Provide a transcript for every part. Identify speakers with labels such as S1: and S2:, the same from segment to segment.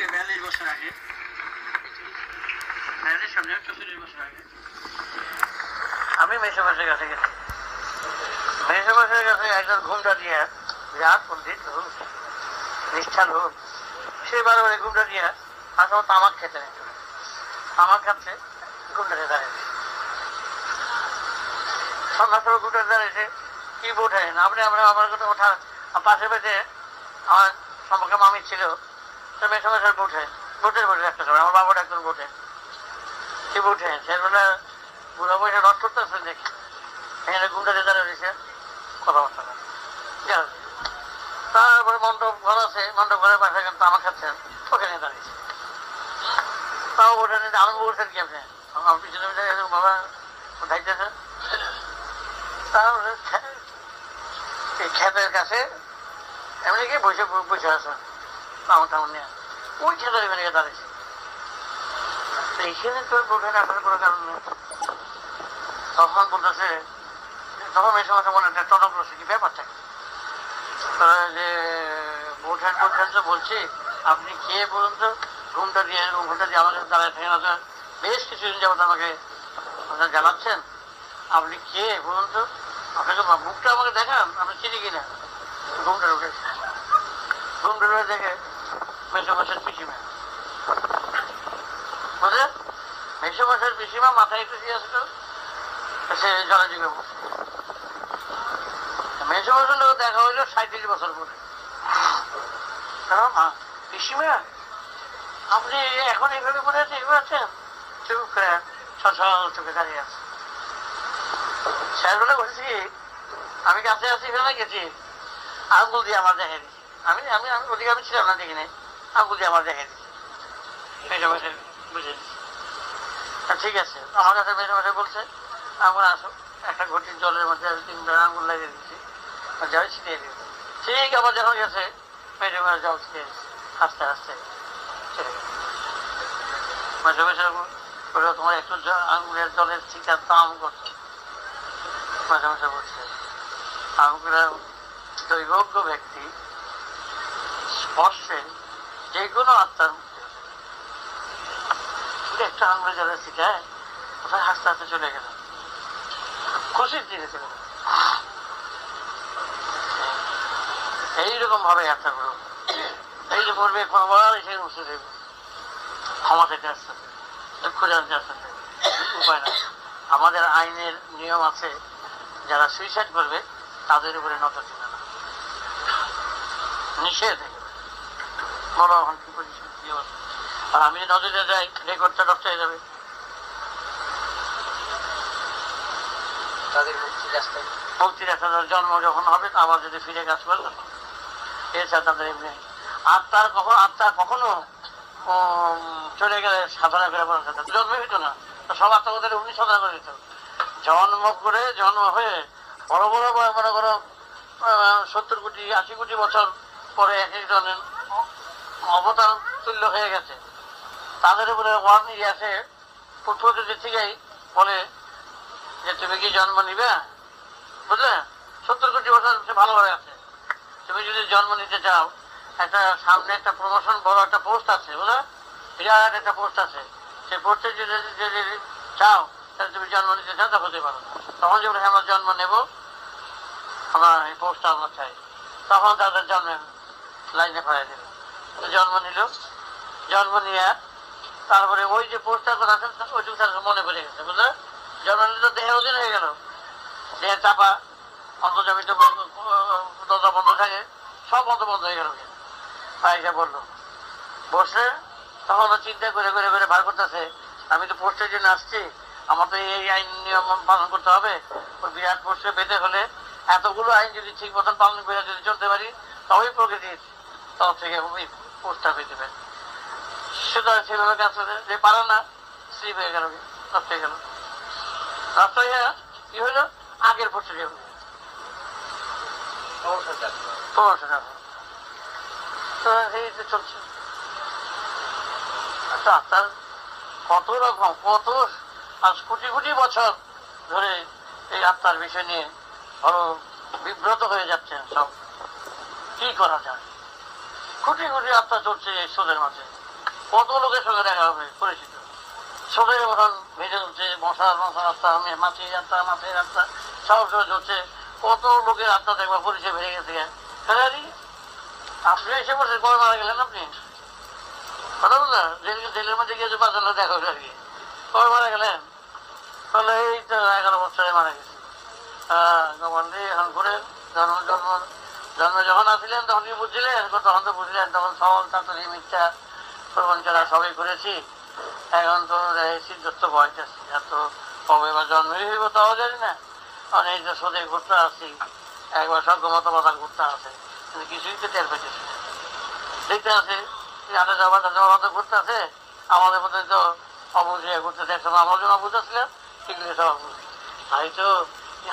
S1: আজকে 42 বছর আগে, 44 বছর আগে আমি মেসোমশাইয়ের কাছে গেছি। মেসোমশাইয়ের কাছে একজন ঘুমটা দিয়ে, বিরাট পণ্ডিত লোক, নিষ্ঠা লোক, সে বারে ঘুমটা দিয়ে আসলে তামাক খেতে নেই, তামাক খাচ্ছে, ঘুমটাতে দাঁড়িয়েছে। সন্ধ্যার সময় ঘুমটা দাঁড়িয়েছে, কি বোঝেন আপনি? আমরা আমার কথা ওঠা পাশে পেতে আমার সম্পর্কে মামি ছিল, তো মেসোমশাই বোঝে, বোটের বোঝে একটা সময় আমার বাবাটা একজন বোঝে, কি বোঝে সেগুলো বুড়া বয়সে রস করতেছে দেখি, এখানে ঘুমটাতে দাঁড়িয়ে রয়েছে, কথাবার্তা না। তারপরে মণ্ডপ ঘর আছে, মণ্ডপ ঘরের পাশে কিন্তু আমার খাচ্ছেন, ওখানে দাঁড়িয়েছে। তাও ওটা নিয়ে আমি বলছেন কি আপনি আমার পিছনে বাবা উঠাইতেছে। তারপরে ক্ষেতের কাছে এমনি গিয়ে বসে বসে আছে তামন টামন নিয়ে, ওই ক্ষেতের এখানে গিয়ে দাঁড়িয়েছে। এইখানে তোর বোঝেন আসার কোনো কারণ নেই। তখন বলতেছে, তখন এই সময় মনে একটা টনক রয়েছে কি ব্যাপারটা, যে বোঝেন বোঝেন তো বলছি, আপনি কে বলুন তো, ঘুমটা দিয়ে আমার কাছে দাঁড়ায় থাকেন, আপনার বেশ কিছুদিন যাবত আমাকে জানাচ্ছেন, আপনি কে বলুন তো, আপনাকে মুখটা আমাকে দেখান, আপনি চিনি কিনা। ঘুমটা উঠে দেখে মেসোমশাইয়ের পিসিমা, বুঝলেন, মেসোমশাইয়ের পিসিমা মাথায় একটু দিয়ে আসলো, সে জলে যুগে বসে। মেসোমশাইয়ের লোক দেখা হইল 37 বছর পরে। পিসিমা আপনি এখন এইভাবে মনে আছে, এভাবে আছেন, চুপ করে সচল চোখে দাঁড়িয়ে আছে। স্যার বলে বলছি, আমি কাছে আছি, ফেলে গেছি, আঙ্গুল দিয়ে আমার দেখে দিচ্ছি, আমি আমি আমি ওদিকে আমি ছিলাম না, দেখি নাই, আঙ্গুল দিয়ে আমার দেখে দিচ্ছি, মেসোমশাই বুঝে দিচ্ছি। ঠিক আছে, আমার কাছে মেসোমশাই বলছে আমার আসো, একটা ঘটির জলের মধ্যে 3 আঙ্গুল লাগিয়ে দিচ্ছি, জল ছিটিয়ে দিই। ঠিক আবার যখন গেছে মেসোমশাই জল ছিটিয়ে দিচ্ছি, আস্তে আস্তে চলে গেছে। মেসোমশাই বলল তোমার একটু আঙ্গুলের জলের ছিটার দাম কত? মেসোমশাই বলছে আঙ্গুলের দৈবজ্ঞ ব্যক্তি স্পর্শে যে কোনো আত্মার মুক্তি হবে। একটা আঙ্গুলের জলের ছিটায় কোথায় হাসতে হাসতে চলে গেল, খুশির দিকে চলে গেল। এইরকম ভাবে আত্মাগুলো এই যে করবে, কোনবার এসে বসে দেবে, ক্ষমা থেকে আসতে দুঃখ জানতে আসতে উপায় না। আমাদের আইনের নিয়ম আছে, যারা সুইসাইড করবে তাদের উপরে নজর দিবে না, নিষেধ বলো এখন কি পজিশন কি অবস্থা। আর আমি নজরে যাই, রেকর্ডটা নষ্ট হয়ে যাবে, তাদের মুক্তি রাস্তা জন্ম যখন হবে আবার যদি ফিরে কাজ করবে, এছাড়া তাদের এমনি আত্মার কখনো চলে গেলে সাধনা করে বলা জন্মে হইতো না, সব আত্মকতার উনি সাধনা করে দিত। জন্ম হয়ে বড় বড় মনে করো 70 কোটি 80 কোটি বছর পরে এক একজনের অবতার তুল্য হয়ে গেছে, তাদের উপরে ওয়ান আছে প্রকৃতি থেকেই বলে যে তুমি কি জন্ম নিবে, বুঝলে, 70 কোটি বছর সে ভালোভাবে আছে, তুমি যদি জন্ম নিতে চাও, একটা সামনে একটা প্রমোশন বড় একটা পোস্ট আছে, বুঝলে, বিরাট একটা পোস্ট আছে, সেই পোস্টে যদি চাও তাহলে তুমি জন্ম নিতে চাও তা হতে পারো। তখন যখন আমরা জন্ম নেব, আমরা এই পোস্টটা আমরা চাই, তখন তাদের জন্মের লাইনে ফেলাই দেবে। জন্ম নিল, জন্ম নিয়ে তারপরে ওই যে পোস্টটার কথা আছে ওইটুকু তার মনে পড়ে গেছে, বুঝলে, জন্ম নিল দেহের অধীন হয়ে গেল, দেহের চাপা অন্তর্জমিত দরজা বন্ধ থাকে, সব বন্ধ হয়ে গেল। ভাইসা বললো বসে, তখন চিন্তা করে করে করে বার করতেছে, আমি তো পোস্টের জন্য আসছি, আমার তো এই আইন নিয়ম পালন করতে হবে, ওই বিরাট পোস্টে পেতে হলে এতগুলো আইন যদি ঠিক মতন পালন করে যদি চলতে পারি, তবেই প্রকৃতির তরফ থেকে ওই পোস্টটা পেতে পারি। সেটা সেভাবে কাজ করে, যে পারে না স্লিপ হয়ে গেল, নষ্ট হয়ে গেল, নষ্ট হয়ে কি হইলো, আগের পোস্টে প্রমোশন তো এই চলছে। আচ্ছা, তার কত রকম কত আজ কোটি কোটি বছর ধরে এই আত্মার বিষয় নিয়ে বড় বিব্রত হয়ে যাচ্ছেন সব, কি করা যায়, কোটি কোটি আত্মা চলছে এই সোদের মাঝে, কত লোকের সঙ্গে দেখা হবে পরিচিত, ছোটের মতন ভেজে উঠছে, মশার রাস্তা, মাছের রাস্তা সব সময় চলছে, কত লোকের আত্মা দেখবা পরিচয় বেড়ে গেছে। আপনি এসে বলছেন কবে মারা গেলেন আপনি? কথা বললেন জেলের মধ্যে গিয়েছে 5 ঘন্টা দেখা হলো আর কি। কবে মারা গেলেন? তাহলে এই তো 11 বছরে মারা গেছে। এখন ঘুরে জন্ম জন্ম জন্ম যখন আসছিলেন তখন কি বুঝছিলেন? তখন তো বুঝলেন, তখন সবল তাড়াতাড়ি মিথ্যা প্রবঞ্চনা সবই করেছি। এখন তো সিদ্ধত্ব বয়স এত কবে বা জন্মই হইব তাও জানি না। অনেক যে সোদে ঘুরতে আসছি, একবার সজ্ঞমত বাধা ঘুরতে আসে, কিন্তু কিছুই তো টের পেতেছি না। দেখতে আছে হাতে যাওয়া ঘুরতে আছে, আমাদের মধ্যে তো অবুঝে ঘুরতে দেখলাম, আমার জন্য অবুঝ আসছিলেন, সেগুলো সব অবুঝ। তাই তো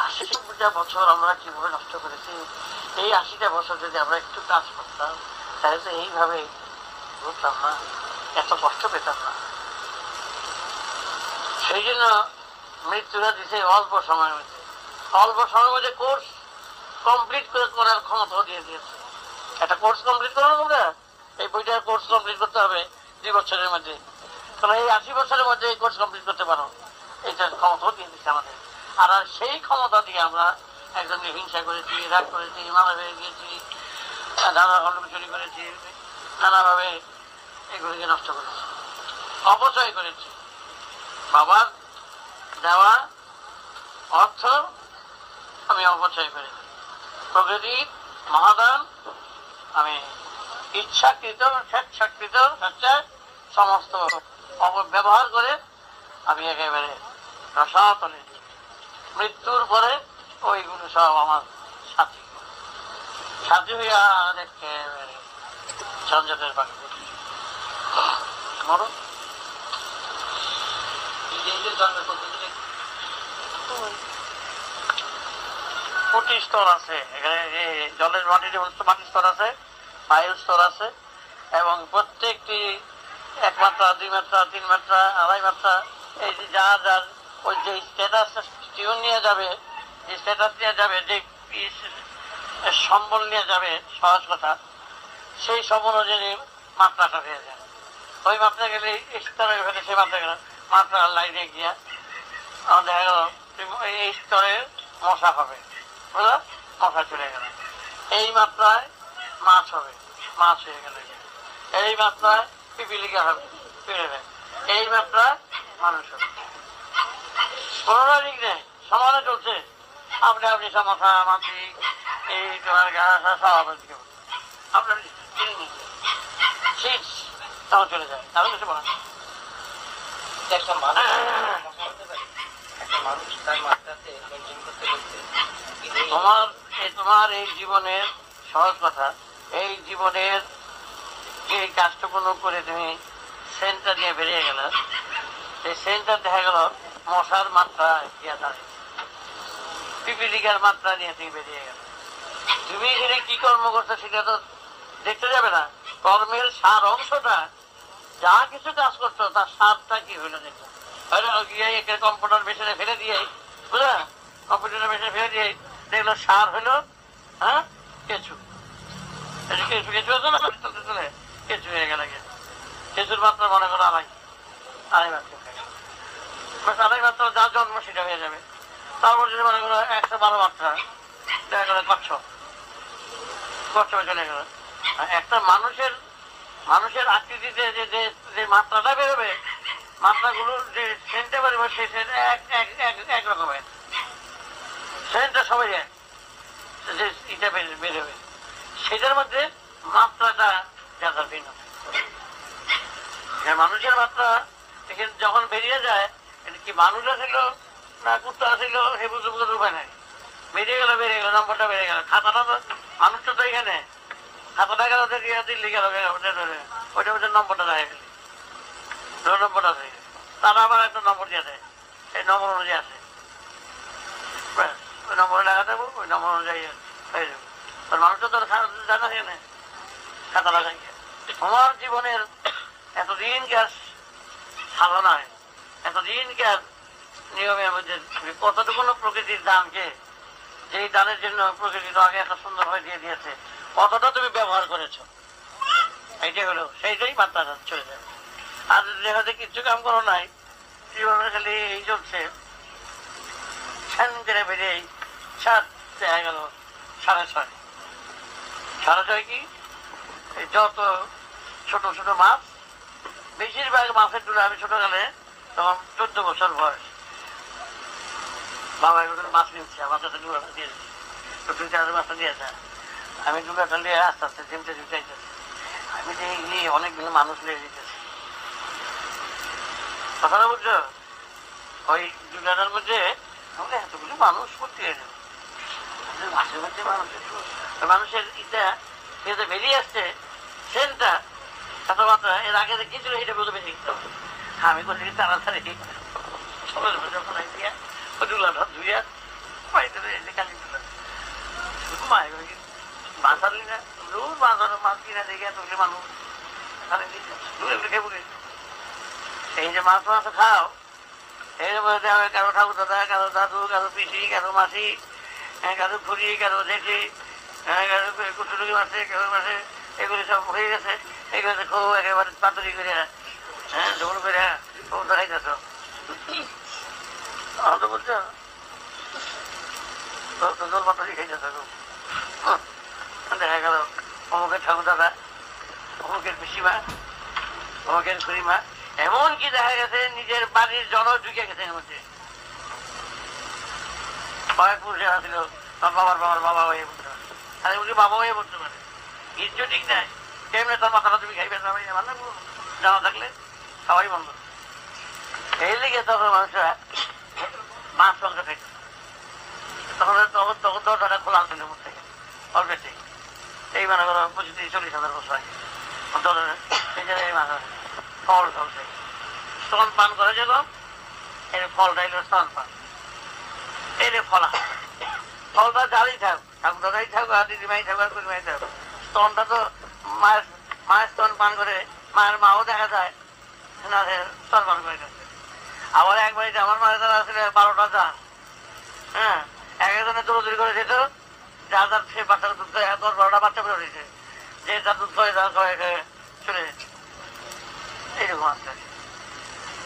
S1: 80টা বছর আমরা কিভাবে নষ্ট করেছি। এই 80টা বছর যদি আমরা একটু কাজ করতাম তাহলে তো এইভাবে ঘুরতাম না, এত কষ্ট পেতাম না। সেই জন্য মৃত্যুরা দিছে অল্প সময়ের মধ্যে, অল্প সময়ের মধ্যে কোর্স কমপ্লিট করার ক্ষমতাও দিয়ে দিয়েছে। একটা কোর্স কমপ্লিট করার কথা, এই বইটার কোর্স কমপ্লিট করতে হবে 2 বছরের মধ্যে। কারণ এই 80 বছরের মধ্যে এই কোর্স কমপ্লিট করতে পারো, এইটার ক্ষমতাও দিয়ে দিচ্ছে আমাদের। আর সেই ক্ষমতা দিয়ে আমরা একজনকে হিংসা করেছি, রাগ করেছি, মারা হয়ে গিয়েছি, নানা ঘটনা চুরি করেছি, নানাভাবে এগুলিকে নষ্ট করেছি, অপচয় করেছি। বাবার দেওয়া অর্থ আমি অপচয় করেছি, প্রকৃতির মহাদান আমি ইচ্ছাকৃত স্বেচ্ছাকৃত সমস্ত অপব্যবহার করে আমি একেবারে রসাতলে দিই। মৃত্যুর পরে ওইগুলো সব আমার সাথী সাথী হইয়া একেবারে ঝঞ্ঝাটের পাখি মরণ। কোটি স্তর আছে এখানে, জলের মাটির স্তর আছে, বায়ুর স্তর আছে, এবং প্রত্যেকটি 1 মাত্রা 2 মাত্রা 3 মাত্রা 2.5 মাত্রা, এই যে যার যার ওই যে স্ট্যাটাস টিউন নিয়ে যাবে, যে স্ট্যাটাস নিয়ে যাবে, যে সম্বল নিয়ে যাবে, সহজ কথা, সেই সব অনুযায়ী মাত্রাটা হয়ে যায়। ওই মাত্রা গেলে স্তরের ভেতরে সেই মাত্রা গেল, মাত্রা লাইনে গিয়া দেখা গেল এই স্তরে মশা হবে, বুঝলো, মশা চলে গেল। এই মাত্রায় মাছ হবে, মাছ হয়ে গেল। এই মাত্রায় পিপিলিকা হবে, পেড়ে। এই মাত্রায় মানুষ হবে। কোনোটা ঠিক নেই, সমানে চলছে। আপনি সমস্যা মাছি, এই তোমার গাছ সব আপনার শীত তাও চলে যায়, তাহলে কিছু বলা তোমার এই জীবনের সহজ কথা, এই জীবনের যে কাজটুকুনো করে তুমি সেন্টার নিয়ে বেরিয়ে গেল, সেই সেন্টার দেখা গেল মশার মাত্রা গিয়া দাঁড়িয়ে, পিপিলিকার মাত্রা নিয়ে তুমি বেরিয়ে গেল। তুমি এখানে কি কর্ম করছো সেটা তো দেখতে যাবে না, কর্মের সার অংশটা, যা কিছু কাজ করছো তার সারটা কি হইলো দেখো। কম্পিউটার মেশিনে ফেলে দিয়ে, বুঝলা, কম্পিউটার মেশিনে ফেলে দিয়ে দেখলো সার হইলো কেঁচু। কেঁচু আছে না, চলতে চলে কেঁচু হয়ে গেল। কেঁচুর মাত্রা মনে করো আড়াই মাত্রা, 2.5 মাত্রা যা জন্ম সেটা হয়ে যাবে। তারপর যদি মনে করো 112 মাত্রা দেখা গেল কচ্ছপ চলে গেল। একটা মানুষের আকৃতিতে যে মাত্রাটা বেরোবে, মাত্রাগুলো যে সেন্টে বেরোবে, সেই সেন্ট এক রকমের সেন্টটা সবাই যে এটা বেরোবে, সেটার মধ্যে মাত্রাটা যাতা ভিন্ন। মানুষের মাত্রা যখন বেরিয়ে যায়, কি মানুষ ছিল না কুত্তা ছিল সে বুঝতে উপায় নাই, বেরিয়ে গেল নম্বরটা বেড়ে গেল। খাতাটা তো মানুষটা তো এখানে, খাতাটা গেল দিল্লি গেল, ওইটা ওদের নম্বরটা দেখা গেল, নম্বরটা আছে, তারা আবার একটা নম্বর দিয়ে দেয়, এই নম্বর অনুযায়ী আছে, ওই নম্বরে লাগাতে দেবো, ওই নম্বর অনুযায়ী হয়ে যাবে। মানুষটা তো জানা এখানে খাতা লাগাই। তোমার জীবনের এতদিন গ্যাস সাধনায়, এতদিন গ্যাস নিয়মের মধ্যে কতটুকু প্রকৃতির দানকে, যেই দানের জন্য প্রকৃতি তো আগে এত সুন্দর হয়ে দিয়ে দিয়েছে, কতটা তুমি ব্যবহার করেছো, এইটাই হলো সেইটাই মাত্রা চলে যাবে। আর দেখাতে কিচ্ছু কাম করো নাই, জীবনে খালি এই চলছে। ফ্যান করে বেরিয়ে সাত দেখা গেল 6:30। 6:30 কি যত ছোট ছোট মাছ, বেশিরভাগ মাছের তুলে আমি ছোটকালে তখন 14 বছর বয়স, বাবা এগুলো মাছ নিচ্ছে আমার কাছে ডুলাটা দিয়েছে, তো 2-4 মাছটা দিয়েছে। আমি ডুলাটা নিয়ে আস্তে আস্তে জিমতে জুটাইতেছি, আমি দেখি অনেকগুলো মানুষ নিয়ে যেতেছি। কথাটা বুঝছো? ওই ডুলাটার মধ্যে এতগুলো মানুষ করতে গেছে, মাছের মধ্যে মানুষের ইটা বেরিয়ে আসছে সেনটা এত মাত্রা, এর আগে কি ছিল এটা বলতে বেশি গেছে। আমি করছি তাড়াতাড়ি দিয়া ওই ডুলাটা ধুইয়া পাইতে কালি ডুলা শুধু মায়ের মাছ আনলি না, রোজ মাছ আনো, মাছ কিনা দেখে এতগুলি মানুষ এই যে মাছ মাছ খাও, এর মধ্যে কারো ঠাকুর দাদা, কারো দাদু, কারো পিসি, কারো মাসি, কারো খুঁড়ি, কারো দেখি, কারো কুটুকি মাসে, কারো মাসে, এগুলি সব হয়ে গেছে। এগুলো খুব একেবারে পাতরি করে ঝোল করে খুব দেখাইতেছ তো বলছো, জল পাতরি খাইতেছ খুব। দেখা গেল অমুকের ঠাকুর দাদা, অমুকের পিসিমা, অমুকের খুড়িমা, এমনকি দেখা গেছে নিজের বাড়ির জন ঢুকে গেছে এর মধ্যে। কয়েকপুর যারা ছিল বাবার বাবার বাবা হয়ে বলতে পারে, তাহলে উনি বাবা হয়ে বলতে পারে, ইজ্জত ঠিক নাই। কেমনে তোর মাথাটা তুমি খাইবে জানা থাকলে খাওয়াই বন্ধ। এই লিগে তখন মানুষরা মাছ মাংস খাইত, তখন তখন তখন দরজাটা খোলা আছে উপর থেকে অলরেডি। এই মনে করো 25-40 হাজার বছর আগে এই জায়গায় মাছ ফল চলছে, স্তন পান করে যখন এর ফলটা এলো স্তন পান, এই রে ফলা ফলটা যারই থাক, ঠাকুর দাদাই থাক আর দিদিমাই থাক আর কুড়িমাই থাক, স্তনটা তো মায়ের স্তন পান করে, মায়ের মাও দেখা যায় স্তন পান করে গেছে। আবার এক বাড়িতে আমার মায়ের দ্বারা আসলে 12টা জাত, হ্যাঁ, এক একজনে দৌড়দৌড়ি করে যেত, যার যার সে বাচ্চার দুধ 10-12টা বাচ্চা করে দিয়েছে, যে তার দুধ খাওয়াই তার সবাই চলে যেত। এইরকম আসছে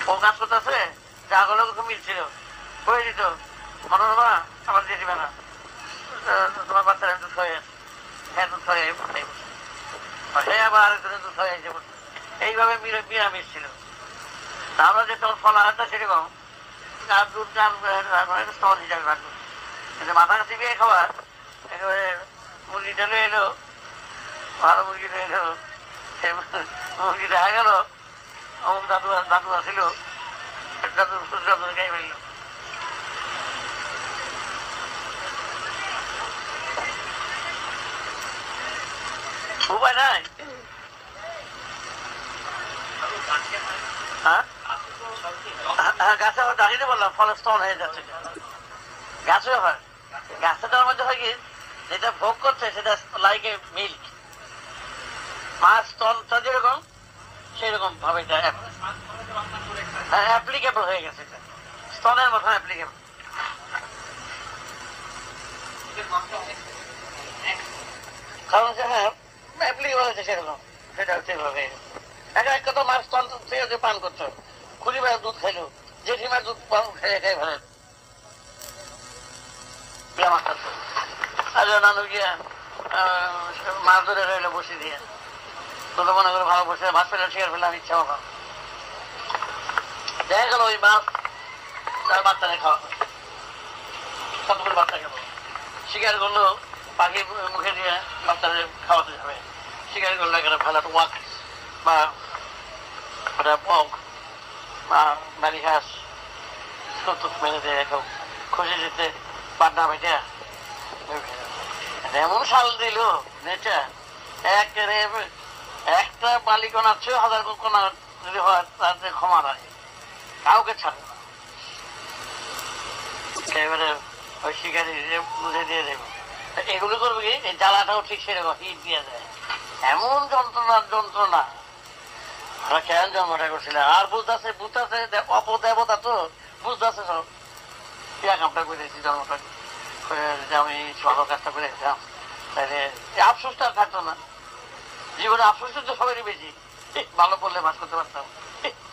S1: ও কাজ করতেছে, যা গুলো খুব মিলছিল হয়ে দিত, মনোরমা আমার দিয়ে দিবে না, তোমার বাচ্চারা দুধ হয়ে আছে, হ্যাঁ দুধ হয়ে সে আবার আরেকজনের দুধ হয়ে এসে বলছে। এইভাবে মিরামিশ ছিল। আমরা যে তোর ফল আনটা সেরকম গাছ দুধ গাছ স্তন হিসাবে রাখবো, কিন্তু মাথা কাছে বিয়ে খাওয়া একেবারে মুরগিটা এলো, ভালো মুরগিটা এলো, সে মুরগি দেখা গেল অমুক দাদু দাদু আসিল, দাদু দাদু গাই ফেলল। উপায় নাই। হ্যাঁ গাছে আবার দাঁড়িয়ে বললাম ফলের স্তন হয়ে যাচ্ছে, গাছে হয়, গাছটার মধ্যে হয় কি যেটা ভোগ করছে সেটা লাইকে মিল্ক, মাছ স্তনটা যেরকম সেরকম ভাবে এটা অ্যাপ্লিকেবল হয়ে গেছে, স্তনের মতো অ্যাপ্লিকেবল। কারণ হ্যাঁ অ্যাপ্লিকেবল হয়েছে সেরকম, সেটা সেভাবে একা এক কথা মাছ স্তন থেকে পান করছো, খুলিবার দুধ খাইলো, জেঠিমার দুধ খেয়ে খেয়ে ফেলে নানু গিয়া মাছ ধরে রইলো বসে দিয়ে, তোদের মনে করে ভালো বসে ভাত ফেলে শিকার ফেলে আমি ইচ্ছা মতো দেখা গেল ওই মাছ তার বাচ্চাকে খাওয়া, কতগুলো বাচ্চা গেল, শিকার করলো পাখি মুখে দিয়ে বাচ্চাদের খাওয়াতে যাবে, শিকার করলে এখানে ফেলাটা ওয়াক বা ওটা পক বা বাড়ি ঘাস মেরে দিয়ে খুশি যেতে বাড্ডা বেটে এমন শাল দিল নেচা একটা বালিকণা 6,000 কোনা যদি হয় তার ক্ষমা রাখে, কাউকে ছাড়ে না, এবারে ওই শিকারি বুঝে দিয়ে দেবে। এগুলো করবে কি এই জ্বালাটাও ঠিক সেরকম হিট দিয়ে দেয়, এমন যন্ত্রণার যন্ত্রণা। আমরা কেন জন্মটা করছিলাম আর বুঝতেছে অপদেবতা তো বুঝতেছে সব ইয়া কামটা করেছি জন্মটা যে আমি ভালো কাজটা করে দিতাম, তাহলে আফসোসটা থাকতো না জীবনে, আফসোসটা তো সবারই বেশি, ভালো করলে বাস করতে পারতাম,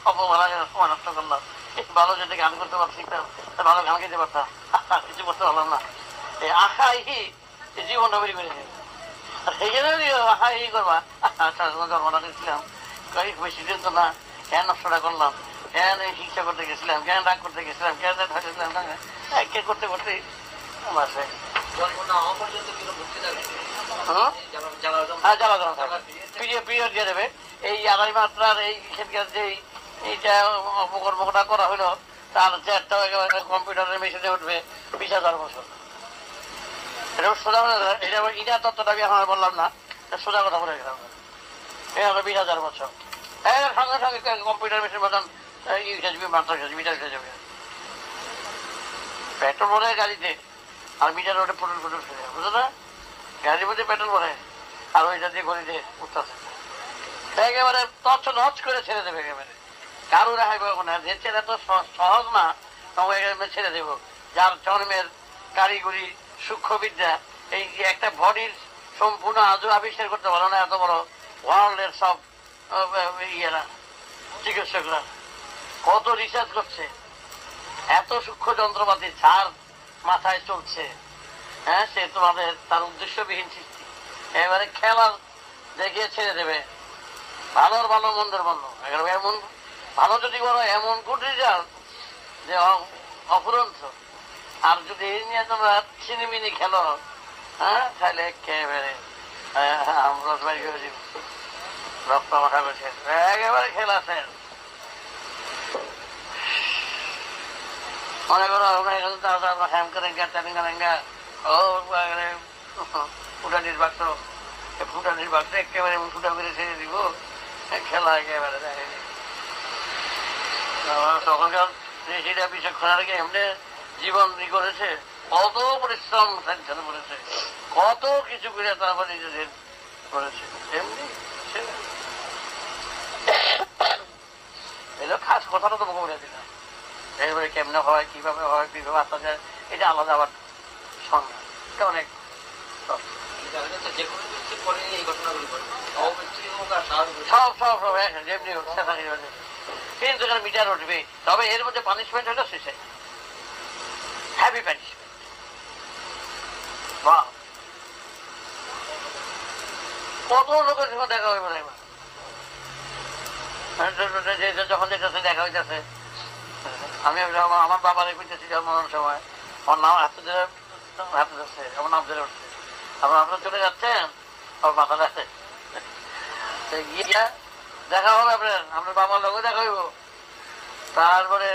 S1: অপমানের সময় নষ্ট করলাম। ভালো যদি গান করতে পারছি ভালো গান গাইতে পারতাম, কিছু করতে পারলাম না। এই আশাই জীবন নবীর করে দেবে। আর সেই জন্য আশা এই করবা জন্মটা দিয়েছিলাম, বেশি দিন তো না, কেন নষ্টটা করলাম, কেন শিক্ষা করতে গেছিলাম, কেন রাগ করতে গেছিলাম, কেন থাকছিলাম, কে করতে করতে বাসে পিরিয়ড দিয়ে দেবে। এই আড়াই মাত্রার এই যে এইটা অপকর্মটা করা হলো, তার চেয়ারটাও একেবারে কম্পিউটারের মেশিনে উঠবে 20,000 বছর। এটা সোজা এটা তত্ত্বটা আমি এখন বললাম না, সোজা কথা বলে গেলাম। এই হবে 20,000 বছর, সঙ্গে সঙ্গে কম্পিউটার মেশিন মতন মাত্রা মিটার উঠে যাবে। পেট্রোল ভরে গাড়িতে আর মিটার ওটা ফুটুল ফুটুল ফেলে, বুঝলো না? গাড়ির মধ্যে পেট্রোল ভরে আর ওইটা দিয়ে গড়িতে উঠতেছে, একেবারে তছ নচ করে ছেড়ে দেবে। একেবারে কারো রেহাই পাবো না। যে ছেলে তো সহজ না, একেবারে ছেড়ে দেবো। যার জন্মের কারিগরি সূক্ষ্মবিদ্যা, এই যে একটা বডির সম্পূর্ণ আজও আবিষ্কার করতে পারো না, এত বড় ওয়ার্ল্ডের সব ইয়েরা চিকিৎসকরা কত রিসার্চ করছে, এত সূক্ষ্ম যন্ত্রপাতি যার মাথায় চলছে, হ্যাঁ, সে তোমাদের তার উদ্দেশ্যবিহীন সৃষ্টি। এবারে খেলার দেখিয়ে ছেড়ে দেবে, ভালোর ভালো মন্দের মন্দ। এমন ভালো যদি বলো এমন গুড রেজাল্ট যে অফুরন্ত। আর যদি এই নিয়ে তোমরা চিনিমিনি খেলো, হ্যাঁ, তাহলে একেবারে রক্ত মাথা করছে, একেবারে খেলা শেষ। মনে করো হ্যাম করেঙ্গা ট্যাপিং করেঙ্গা ফুটানির বাক্স, ফুটানির বাক্স একেবারে ফুটা করে ছেড়ে দিব, খেলা একেবারে দেখেনি। তখনকার সেটা বিচক্ষণার আগে এমনি জীবন ই করেছে, কত পরিশ্রম করেছে, কত কিছু করে তারপর নিজেদের করেছে। এমনি এলো খাস কথাটা তো মুখে বলে দিলাম। এরপরে কেমনে হয়, কিভাবে হয়, কিভাবে আসা যায়, এটা আলাদা আবার সংজ্ঞা, এটা অনেক সব সব সব যেমনি কিন্তু এখানে মিটার উঠবে। তবে এর মধ্যে পানিশমেন্ট হলো সুইসাইড, হ্যাভি পানিশমেন্ট। কত লোকের সঙ্গে দেখা হইবে না, যখন যেতেছে দেখা হইতেছে। আমি আমার বাবারে কইতেছি জন্মানোর সময়, আমার নাম হাতে যাচ্ছে, আমার নাম ধরে উঠছে, আপনার চলে যাচ্ছেন, আমার মাথা আছে গিয়া দেখা হবে, আপনার বাবার লোক দেখা হইব, তারপরে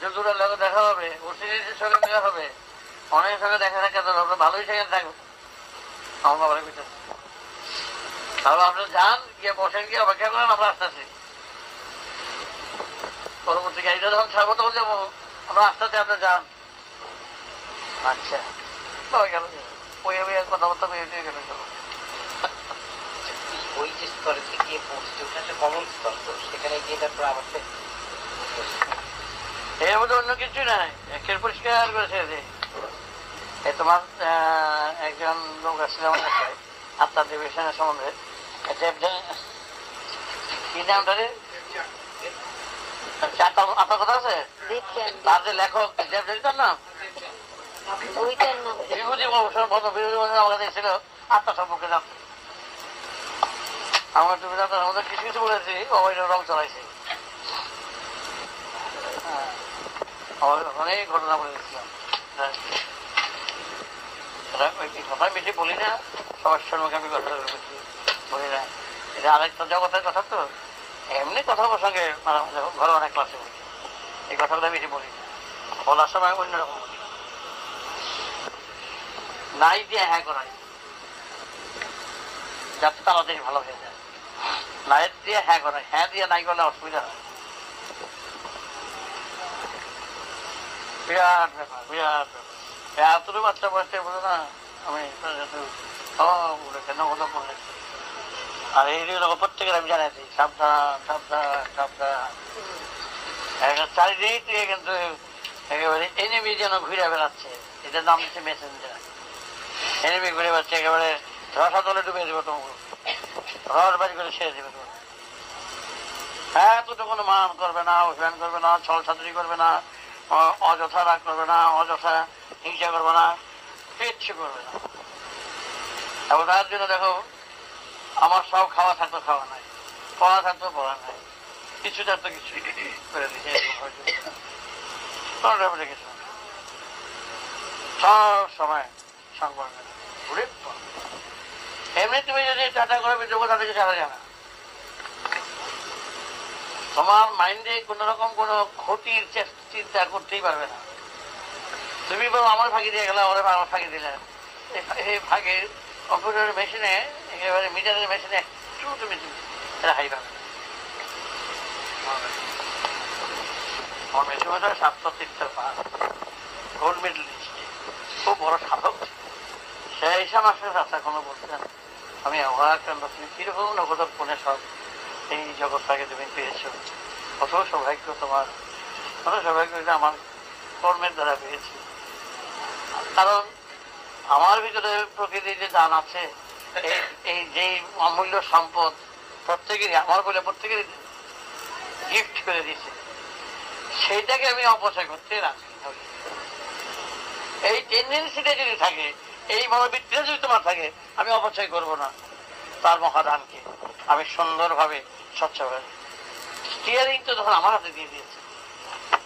S1: জুজুরের লোক দেখা হবে, ওসির সঙ্গে দেখা হবে, অনেকের সঙ্গে দেখা থাকে, আপনার ভালোই সেখানে থাকবে। আমার বাবারে কইতেছে, তাহলে আপনার যান, গিয়ে বসেন, গিয়ে অপেক্ষা করেন, আমরা আসতেছি। পরবর্তী গাড়িটা যখন ছাড়বো তখন যাবো, আমরা আস্তে আস্তে আপনার যান। আচ্ছা, কথাবার্তা গেলে চলো।
S2: ওই যে স্তরে গিয়ে পৌঁছছে, ওটা একটা কমন স্তর, তো সেখানে গিয়ে তারপর আবার
S1: এর মধ্যে অন্য কিছু নাই, একের পরিষ্কার করে ছেড়ে দিই। তোমার একজন লোক আসছিল আমার কাছে আত্মার ডিভিশনের সম্বন্ধে, কি নামটা রে, আপনার কথা আছে, তার যে লেখক তার নাম বিভূতি ছিল আত্মা সম্পর্কে জানতো। আমার তুমি জানতো আমাদের কিছু কিছু বলেছি, অবৈধ রং চলাইছে, অনেক ঘটনা বলে দিচ্ছিলাম। কথা বেশি বলি না, সবার সঙ্গে আমি কথা বলি না, এটা আরেকটা জগতের কথা তো, এমনি কথা প্রসঙ্গে ঘরে অনেক ক্লাসে বলি, এই কথাগুলো বেশি বলি না, বলার সময় অন্যরকম বলি। নাই দিয়ে হ্যাঁ করাই যাতে তাড়াতাড়ি ভালো হয়ে যায়, নাই দিয়ে হ্যাঁ করাই, হ্যাঁ দিয়ে নাই করলে অসুবিধা হয়। বিরাট ব্যাপার, বিরাট ব্যাপার। এতটুকু বাচ্চা বয়সে বলে না আমি কেন কথা বলে, আর এই প্রত্যেকের আমি জানাইছি সাবধান সাবধান সাবধান। চারিদিক থেকে কিন্তু একেবারে এনিমি যেন ঘুরে বেড়াচ্ছে, এটার নাম দিচ্ছে মেসেঞ্জার। এনিমি ঘুরে বেড়াচ্ছে, একেবারে রসা তলে ডুবে দেবো তোমাকে, রস বাজি করে ছেড়ে দেবে তোমাকে। এতটুকু মান করবে না, অভিমান করবে না, ছল ছাত্রী করবে না, অযথা রাগ করবে না, অযথা হিংসা করবে না, কিচ্ছু করবে না। এবং তার জন্য দেখো আমার সব খাওয়া থাকতো খাওয়া নাই, পড়া থাকতো পড়া নাই, কিছু থাকতো কিছু করে দিচ্ছে, কিছু সব সময় সংবাদ এমনি তুমি যদি টাটা করে যোগ্য তাদেরকে ছাড়া জানা তোমার মাইন্ডে কোন রকম কোন ক্ষতির চিন্তা করতেই পারবে না। তুমি বলো আমার ফাঁকি দিয়ে গেলে ওরা আমার ফাঁকি দিলে, এই ফাঁকে কম্পিউটার মেশিনে একেবারে মিটারের মেশিনে একটু তুমি হাই পাবে। আমার মেশিন 703 পাস, গোল্ড মেডেলিস্ট, খুব বড় সাধক। সেই সময় রাস্তা কোনো বলছেন আমি অবাক, তুমি কিরকম নগদ ফোনে সব এই জগৎটাকে তুমি পেয়েছো, কত সৌভাগ্য তোমার, কত সৌভাগ্য আমার কর্মের দ্বারা পেয়েছি। কারণ আমার ভিতরে প্রকৃতির যে দান আছে, এই যে অমূল্য সম্পদ প্রত্যেকেরই আমার বলে প্রত্যেকেরই গিফট করে দিয়েছে, সেইটাকে আমি অপচয় করতে রাখি। এই টেন্ডেন্সিটা যদি থাকে, এই মনোবৃত্তিটা যদি তোমার থাকে, আমি অপচয় করব না তার মহাদানকে, আমি সুন্দরভাবে স্বচ্ছভাবে। স্টিয়ারিং তো তখন আমার হাতে দিয়ে দিয়েছে,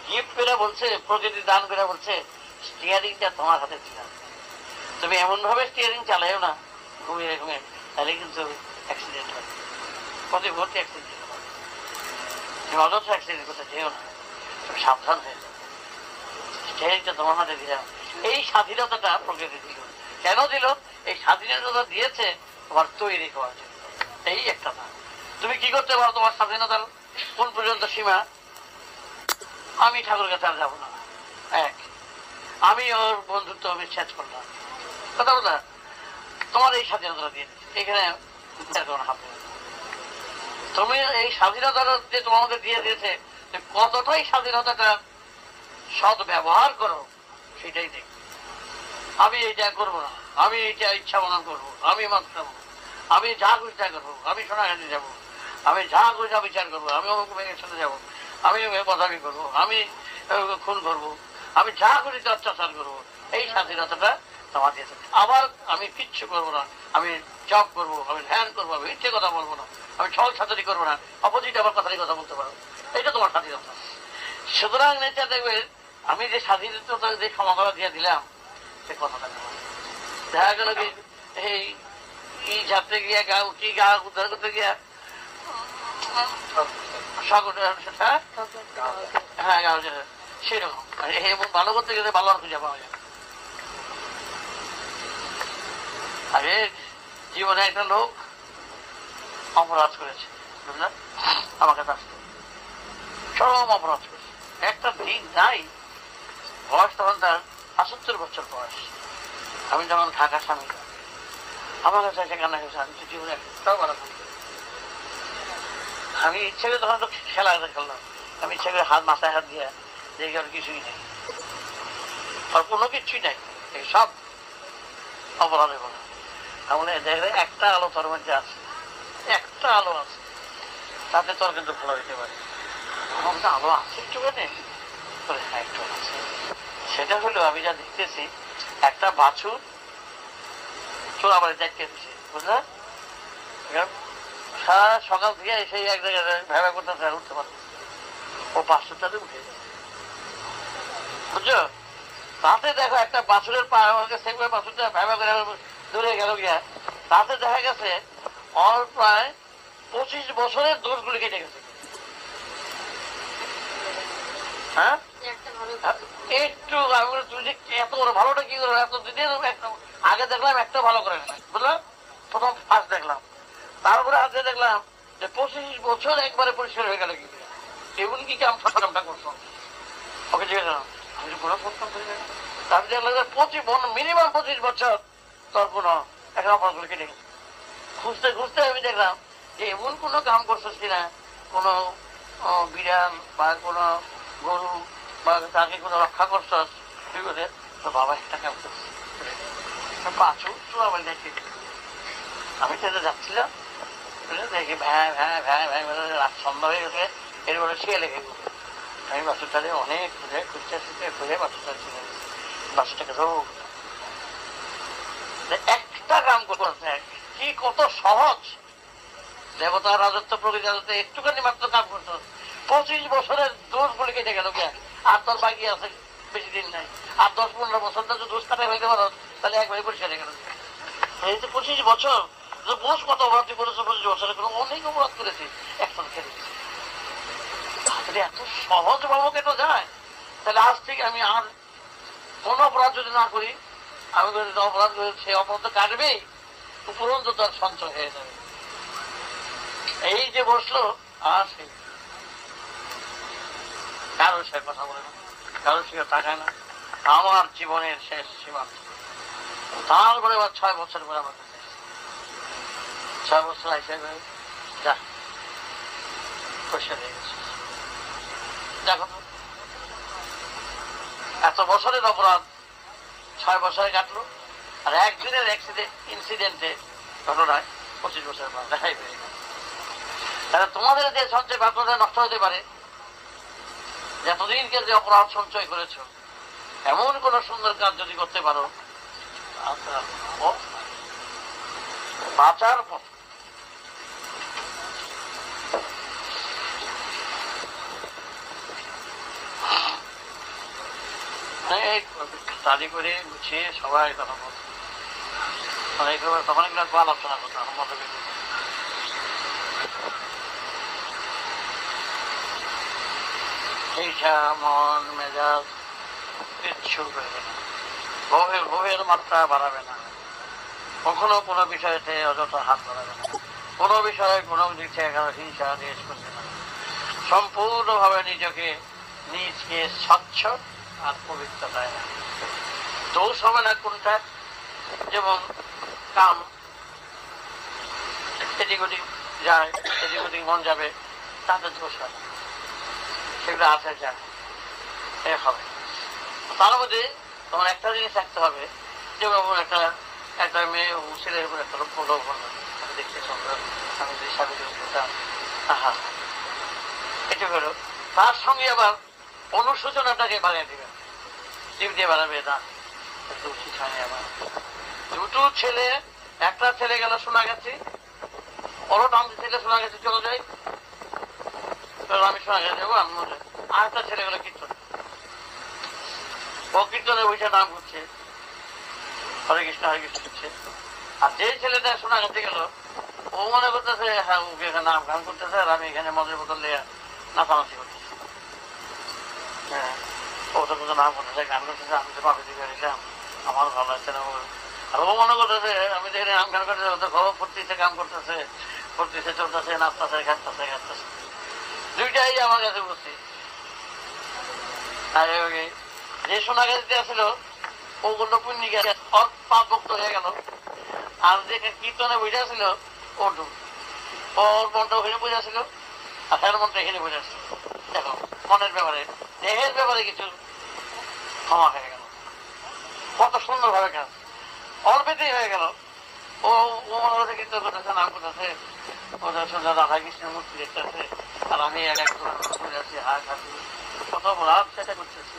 S1: গিফট করে বলছে, প্রকৃতি দান করে বলছে স্টিয়ারিংটা তোমার হাতে ছিল, তুমি এমন ভাবে স্টিয়ারিং চালাইও না ঘুমিয়ে ঘুমিয়ে, তাহলে কিন্তু অ্যাক্সিডেন্ট হয়, প্রতি মুহূর্তে অ্যাক্সিডেন্ট হয়। তুমি অযথা অ্যাক্সিডেন্ট করতে যেও না, তুমি সাবধান হয়ে যাও। স্টিয়ারিংটা তোমার হাতে দিলাম, এই স্বাধীনতাটা প্রকৃতি দিল। কেন দিল? এই স্বাধীনতা দিয়েছে তোমার তৈরি করার জন্য। এই একটা না, তুমি কি করতে পারো তোমার স্বাধীনতার কোন পর্যন্ত সীমা? আমি ঠাকুরের কাছে আর যাবো না, এক, আমি ওর বন্ধুত্ব বিচ্ছেদ করলাম, কথা বলা তোমার এই স্বাধীনতা দিয়ে এখানে তুমি এই স্বাধীনতা যে তোমাদের দিয়ে দিয়েছে, কতটাই স্বাধীনতাটা সৎ ব্যবহার করো সেটাই দেখ। আমি এইটা করবো না, আমি এইটা ইচ্ছা মতন করবো, আমি মাছ খাবো, আমি যা খুশি তা করবো, আমি সোনাগাছি যাবো, আমি যা খুশি বিচার করবো, আমি অমুক ব্যাংকের সাথে যাবো, আমি বদাবি করবো, আমি খুন করবো, আমি যা খুশি অত্যাচার করবো, এই স্বাধীনতাটা তোমার দিয়েছে। আবার আমি কিচ্ছু করবো না, আমি জব করবো, আমি ধ্যান করবো, আমি ইচ্ছে কথা বলবো না, আমি ছল ছাত্রী করবো না, অপোজিট আমার কথারই কথা বলতে পারবো, এইটা তোমার স্বাধীনতা। সুতরাং নেচা দেখবে আমি যে স্বাধীনতা যে ক্ষমতা দিয়ে দিলাম, সে কথাটা দেখা গেল কি এই কি ঝাপতে গিয়া গা কি গা উদ্ধার করতে গিয়া হ্যাঁ গা সেরকম ভালো করতে গেলে ভালো আর খুঁজে পাওয়া যায়। আগে জীবনে একটা লোক অপরাধ করেছে, বুঝলেন, আমাকে কাছে চরম অপরাধ করেছে, একটা দিন নাই, বয়স তখন তার ৭৫ বছর বয়স। আমি যখন ঢাকা স্বামী আমার কাছে সেখানে আমি জীবনে একটাও ভালো করি, আমি ইচ্ছে করে তখন তো খেলা খেললাম, আমি ইচ্ছে করে হাত মাথায় হাত দিয়ে দেখি আর কিছুই নেই, আর কোনো কিছুই নাই, এই সব অপরাধে বলা। তাহলে দেখলে একটা আলো তোর মধ্যে আছে, একটা আলো আছে, তাতে তোর কিন্তু ভালো হইতে পারে। আমার মধ্যে আলো আছে একটু কেনে, একটু আছে, সেটা হলো আমি যা দেখতেছি একটা বাছুর চোরা বাড়ি দেখতে দিচ্ছে, বুঝলে, সারা সকাল থেকে সেই এক জায়গায় ভেবা করতে উঠতে পারবে, ও বাছুরটাতে উঠে যাবে, বুঝছো। তাতে দেখো একটা বাছুরের পা বাছুরটা ভেবা করে দূরে গেল গিয়া, তাতে দেখা গেছে ওর প্রায় 25 বছরের দোষগুলি কেটে গেছে। হ্যাঁ একটু তুমি যে এত বড় ভালোটা কি করো, এত আগে দেখলাম একটা ভালো করে না, বুঝলাম, প্রথম ফার্স্ট দেখলাম, তারপরে আজকে দেখলাম যে 25 বছর একবারে পরিষ্কার হয়ে গেল, কি এমন কি কামটা করছো, ওকে জিজ্ঞেস করলাম, আমি কোনো ফোন করি না, তারপরে দেখলাম মিনিমাম 25 বছর তোর কোনো একটা অপরাধগুলো কেটে গেছে। খুঁজতে খুঁজতে আমি দেখলাম যে এমন কোনো কাম করছিস কিনা, কোনো বিড়াল বা কোনো গরু বা তাকে কোনো রক্ষা করছস, বিপদে তো বাবা একটা কাম করছে, বাছুর চোরা বাড়ি দেখতে। আমি সেটা যাচ্ছিলাম, শুনে দেখি ভ্যাঁ ভ্যাঁ ভ্যাঁ ভ্যাঁ করে রাত সন্ধ্যা হয়ে গেছে, এরপরে শিয়ালে খেয়ে গেছে। আমি বাছুরটারে অনেক খুঁজে খুঁজতে খুঁজে বাছুরটা চিনে গেছি, বাছুরটাকে ধরো একটা কাম করতে কি কত সহজ। দেবতার রাজত্ব প্রকৃতি রাজত্ব একটুখানি মাত্র কাম করতো, 25 বছরের দোষ বলে কেটে গেল গিয়া। আর তোর বাকি আছে বেশি দিন নাই, আর 10-15 বছরটা যদি দোষ কাটাই হইতে পারো তাহলে একবারে পরিষ্কার হয়ে গেল। এই যে 25 বছর বোঝ কত অপরাধ করেছে, 25 বছরে কোনো অনেক অপরাধ করেছি, একসাথে খেলে দিচ্ছি। এত সহজ ভাবো কেন যায়? তাহলে আজ থেকে আমি আর কোন অপরাধ যদি না করি, আমি অপরাধ করি সেই অপরাধ কাটবেই, উপরন্ত তার সঞ্চয় হয়ে যাবে। এই যে বসলো আর সে কারো সে কথা বলে না, কারো সে তাকায় না। আমার জীবনের শেষ সীমান্ত। তারপরে আবার 6 বছর পরে আমার 6 বছর আইসে যা পয়সা দিয়ে গেছে। দেখো তো এত বছরের অপরাধ 6 বছরে কাটলো, আর একদিনের ইনসিডেন্টে ঘটনায় 25 বছর পর দেখাই পেয়ে গেল। তাহলে তোমাদের যে সঞ্চয় ভাবনা নষ্ট হতে পারে, যতদিনকে যে অপরাধ সঞ্চয় করেছ, এমন কোন সুন্দর কাজ যদি করতে পারো, বাঁচার পথ। স্টাডি করে গুছিয়ে সবাই কথা বল, তখন এগুলো আলোচনা করতাম মতভেদ। হিংসা মন মেজাজ কিচ্ছু করবে না, ভোগের মাত্রা বাড়াবে না, কখনো কোনো বিষয়তে অযথা হাত বাড়াবে না, কোনো বিষয়ে কোনো দিক থেকে হিংসা দেশ করবে না। সম্পূর্ণভাবে নিজকে স্বচ্ছ আর পবিত্রতায় না। দোষ হবে না কোনটা, যেমন কাম এদিক ওদিক যায়, এদিক ওদিক মন যাবে, তাদের দোষ হয় না, সেগুলো আছে যায় এ হবে। তার মধ্যে তোমার একটা জিনিস থাকতে হবে, যেমন একটা মেয়ে ছেলের উপর একটা লোক দেখতে সুন্দর, আমি যদি স্বামীকে বলতাম আহা, এটা হলো তার সঙ্গে আবার অনুশোচনাটাকে বাড়িয়ে দিবে, টিপ দিয়ে বাড়াবে না। উচিত হয়নি আমার। দুটো ছেলে, একটা ছেলে গেল শোনা গেছে, ওরও নাম ছেলে শোনা গেছে, চলো যাই, আমি শোনা গেছে যাবো, আমি মনে। আর একটা ছেলে গেল কীর্তন, ও কীর্তনে বসে নাম করছে, হরে কৃষ্ণ করছে। আর যে ছেলেটা শোনা গেছে গেল, ও মনে করতেছে হ্যাঁ ওকে এখানে নাম গান করতেছে, আর আমি এখানে মদের বোতল নিয়ে নাচানাচি করতেছি। হ্যাঁ, ও তো কিন্তু নাম করতেছে, গান করতেছে, আমি তো পাবে দিকে দিলাম, আমার ভালো লাগছে না। আর ও মনে করতেছে আমি তো এখানে নাম গান করতেছে, ও তো খবর ফুর্তিতে কাম করতেছে, ফুর্তিতে চলতেছে, নাচতেছে, খাচ্ছে খাচ্ছে। দুইটাই আমার কাছে বুঝছি। আর যে সোনা গাছতে আসছিল ও কোনো পুণ্যি গাছ, ওর পাপ ভক্ত হয়ে গেল। আর যে কীর্তনে বুঝে ছিল ও ডুব, ওর মনটা ওখানে বুঝে ছিল, আর তার মনটা এখানে বুঝে আসছিল। দেখো মনের ব্যাপারে, দেহের ব্যাপারে কিছু ক্ষমা হয়ে গেল, কত সুন্দর ভাবে কাজ অল্পেতেই হয়ে গেল। ও মনে করছে কীর্তন করতেছে, নাম করতেছে, ওদের সোজা রাধা কৃষ্ণের মূর্তি দেখতেছে, আর আমি আছি হাত খাচ্ছি, কত রাত সেটা করতেছি,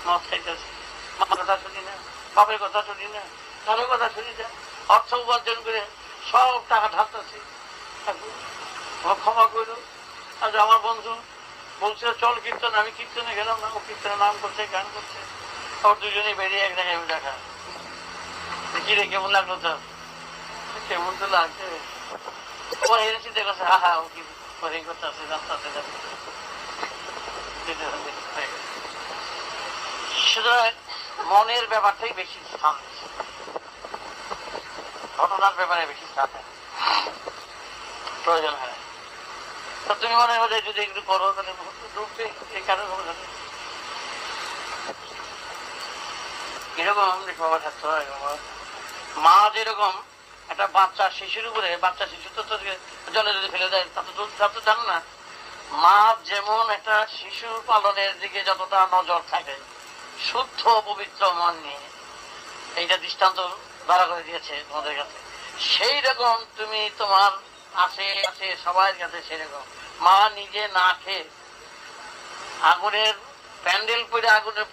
S1: মদ খাইতেছি, মার কথা শুনি না, বাপের কথা শুনি না, কারোর কথা শুনি না, অর্থ উপার্জন করে সব টাকা ঢালতেছি, ক্ষমা করল। আর আমার বন্ধু বলছিল চল কীর্তন, আমি কীর্তনে গেলাম না, ও কীর্তনে নাম করছে, গান করছে, ওর দুজনে বেরিয়ে এক জায়গায় দেখা। কি রে কেমন লাগলো তো? কেমন তো লাগছে, ও হেরেছি দেখছে, হা হা ও কি করতে আসছে, রাস্তাতে সুতরাং মনের ব্যাপারটাই বেশি স্থান, ঘটনার ব্যাপারে বেশি স্থান প্রয়োজন হয়। তো তুমি মনে হয় যদি একটু করো তাহলে ডুববে, এই কারণে এরকম বাবা থাকতে হয়। মা যেরকম একটা বাচ্চা শিশুর উপরে, বাচ্চা শিশু তো জলে যদি ফেলে দেয় তা তো জানো না, মা যেমন একটা শিশু পালনের দিকে যতটা নজর থাকে শুদ্ধ পবিত্র মন নিয়ে, এইটা দৃষ্টান্ত ধরা করে দিয়েছে তোমাদের কাছে। সেই রকম তুমি তোমার আছে আছে সবার কাছে সেরকম। মা নিজে না খেয়ে আগুনের প্যান্ডেল পরে আগুনের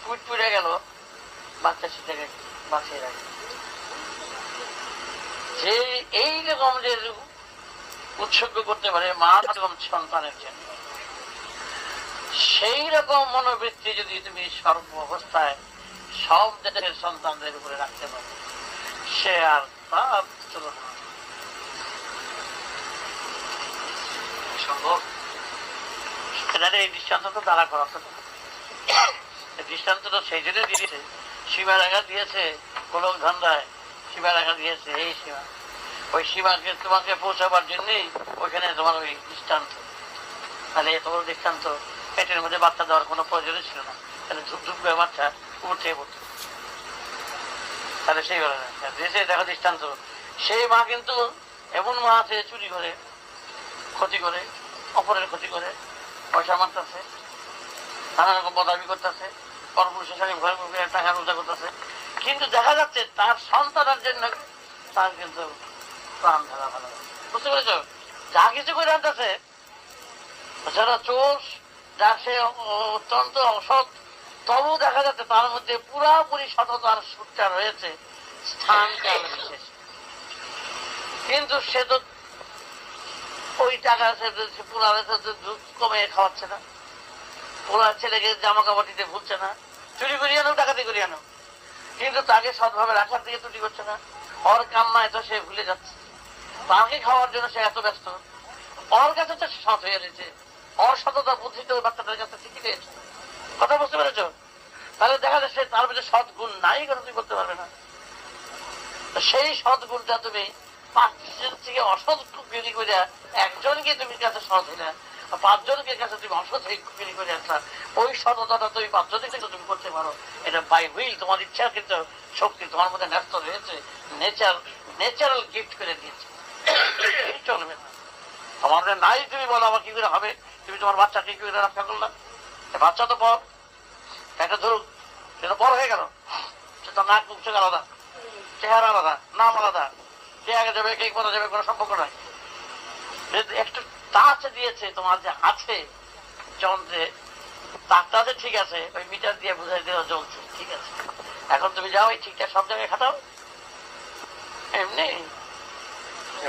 S1: ফুট পড়ে গেল, বাচ্চা সেটাকে বাঁচিয়ে রাখে। যে এইরকম যে উৎসর্গ করতে পারে মা এরকম সন্তানের জন্য, সেই রকম মনোবৃত্তি যদি তুমি সর্ব অবস্থায় সব দেশের সন্তানদের উপরে রাখতে পারো, সে আর তার তুলনা সম্ভব। এই দৃষ্টান্তটা দ্বারা করা দৃষ্টান্তটা সেই জন্য দিয়েছে, সীমা রেখা দিয়েছে গোলক ধান্দায়, সীমা রেখা দিয়েছে এই সীমা, ওই সীমাকে তোমাকে পৌঁছাবার জন্যই ওইখানে তোমার ওই দৃষ্টান্ত। তাহলে এত বড় দৃষ্টান্ত পেটের মধ্যে বাচ্চা দেওয়ার কোনো প্রয়োজনই ছিল না, তাহলে ধূপ ধূপ করে বাচ্চা উঠে পড়তো। তাহলে সেই দেশে দেখো দৃষ্টান্ত, সেই মা কিন্তু এমন মা আছে চুরি করে, ক্ষতি করে, অপরের ক্ষতি করে, পয়সা মারতেছে, নানা রকম বদাবি করতেছে, পরপুরুষের সঙ্গে ঘরে ঘুরে টাকা রোজা করতেছে, কিন্তু দেখা যাচ্ছে তার সন্তানের জন্য তার কিন্তু প্রাণ ঢালা ভালো। বুঝতে পেরেছ? যা কিছু করে আনতেছে, যারা চোর, যার সে অত্যন্ত অসৎ, তবু দেখা যাচ্ছে তার মধ্যে পুরাপুরি সততার সুরটা রয়েছে স্থান কাল বিশেষ। কিন্তু সে তো ওই টাকা পুরানো দুধ কমে খাওয়াচ্ছে না, পুরার ছেলেকে জামা কাপড় দিতে ভুলছে না, চুরি করিয়ে আনো ডাকাতি করিয়ে আনো, কিন্তু তাকে সৎভাবে রাখার দিকে ত্রুটি করছে না। ওর কান্নায় তো সে ভুলে যাচ্ছে, তাকে খাওয়ার জন্য সে এত ব্যস্ত, ওর কাছে তো সৎ হয়ে রয়েছে, ওর সততা বুদ্ধি তো বাচ্চাদের কাছে শিখে গেছে। কথা বুঝতে পেরেছ? তাহলে দেখা যাচ্ছে তার মধ্যে সৎ গুণ নাই, কথা তুমি করতে পারবে না। সেই সৎ গুণটা তুমি 5 থেকে অসৎ বিক্রি করে একজনকে তুমি কাছে সৎ হইলে, 5 জনকে কাছে তুমি অসৎ বিক্রি করে আসলা, ওই সততাটা তুমি 5 জনের থেকে তুমি করতে পারো। এটা বাই হুইল, তোমার ইচ্ছা কিন্তু শক্তি তোমার মধ্যে ন্যস্ত রয়েছে, ন্যাচারাল গিফট করে দিয়েছে, চলবে না। তোমাদের নাই তুমি বলো আমার কি করে হবে, তুমি তোমার বাচ্চাকে কি করে রক্ষা করলা? বাচ্চা তো বড়, একটা ধরুক সে তো বড় হয়ে গেল, সে তো নাক মুখ চোখ আলাদা, চেহারা আলাদা, নাম আলাদা, কে আগে যাবে কে পরে যাবে কোনো সম্পর্ক নাই। একটু টাচ দিয়েছে তোমার যে আছে যন্ত্রে, তারটাতে ঠিক আছে, ওই মিটার দিয়ে বুঝাই দেওয়া জ্বলছে, ঠিক আছে। এখন তুমি যাও এই ঠিকঠাক সব জায়গায় খাটাও, এমনি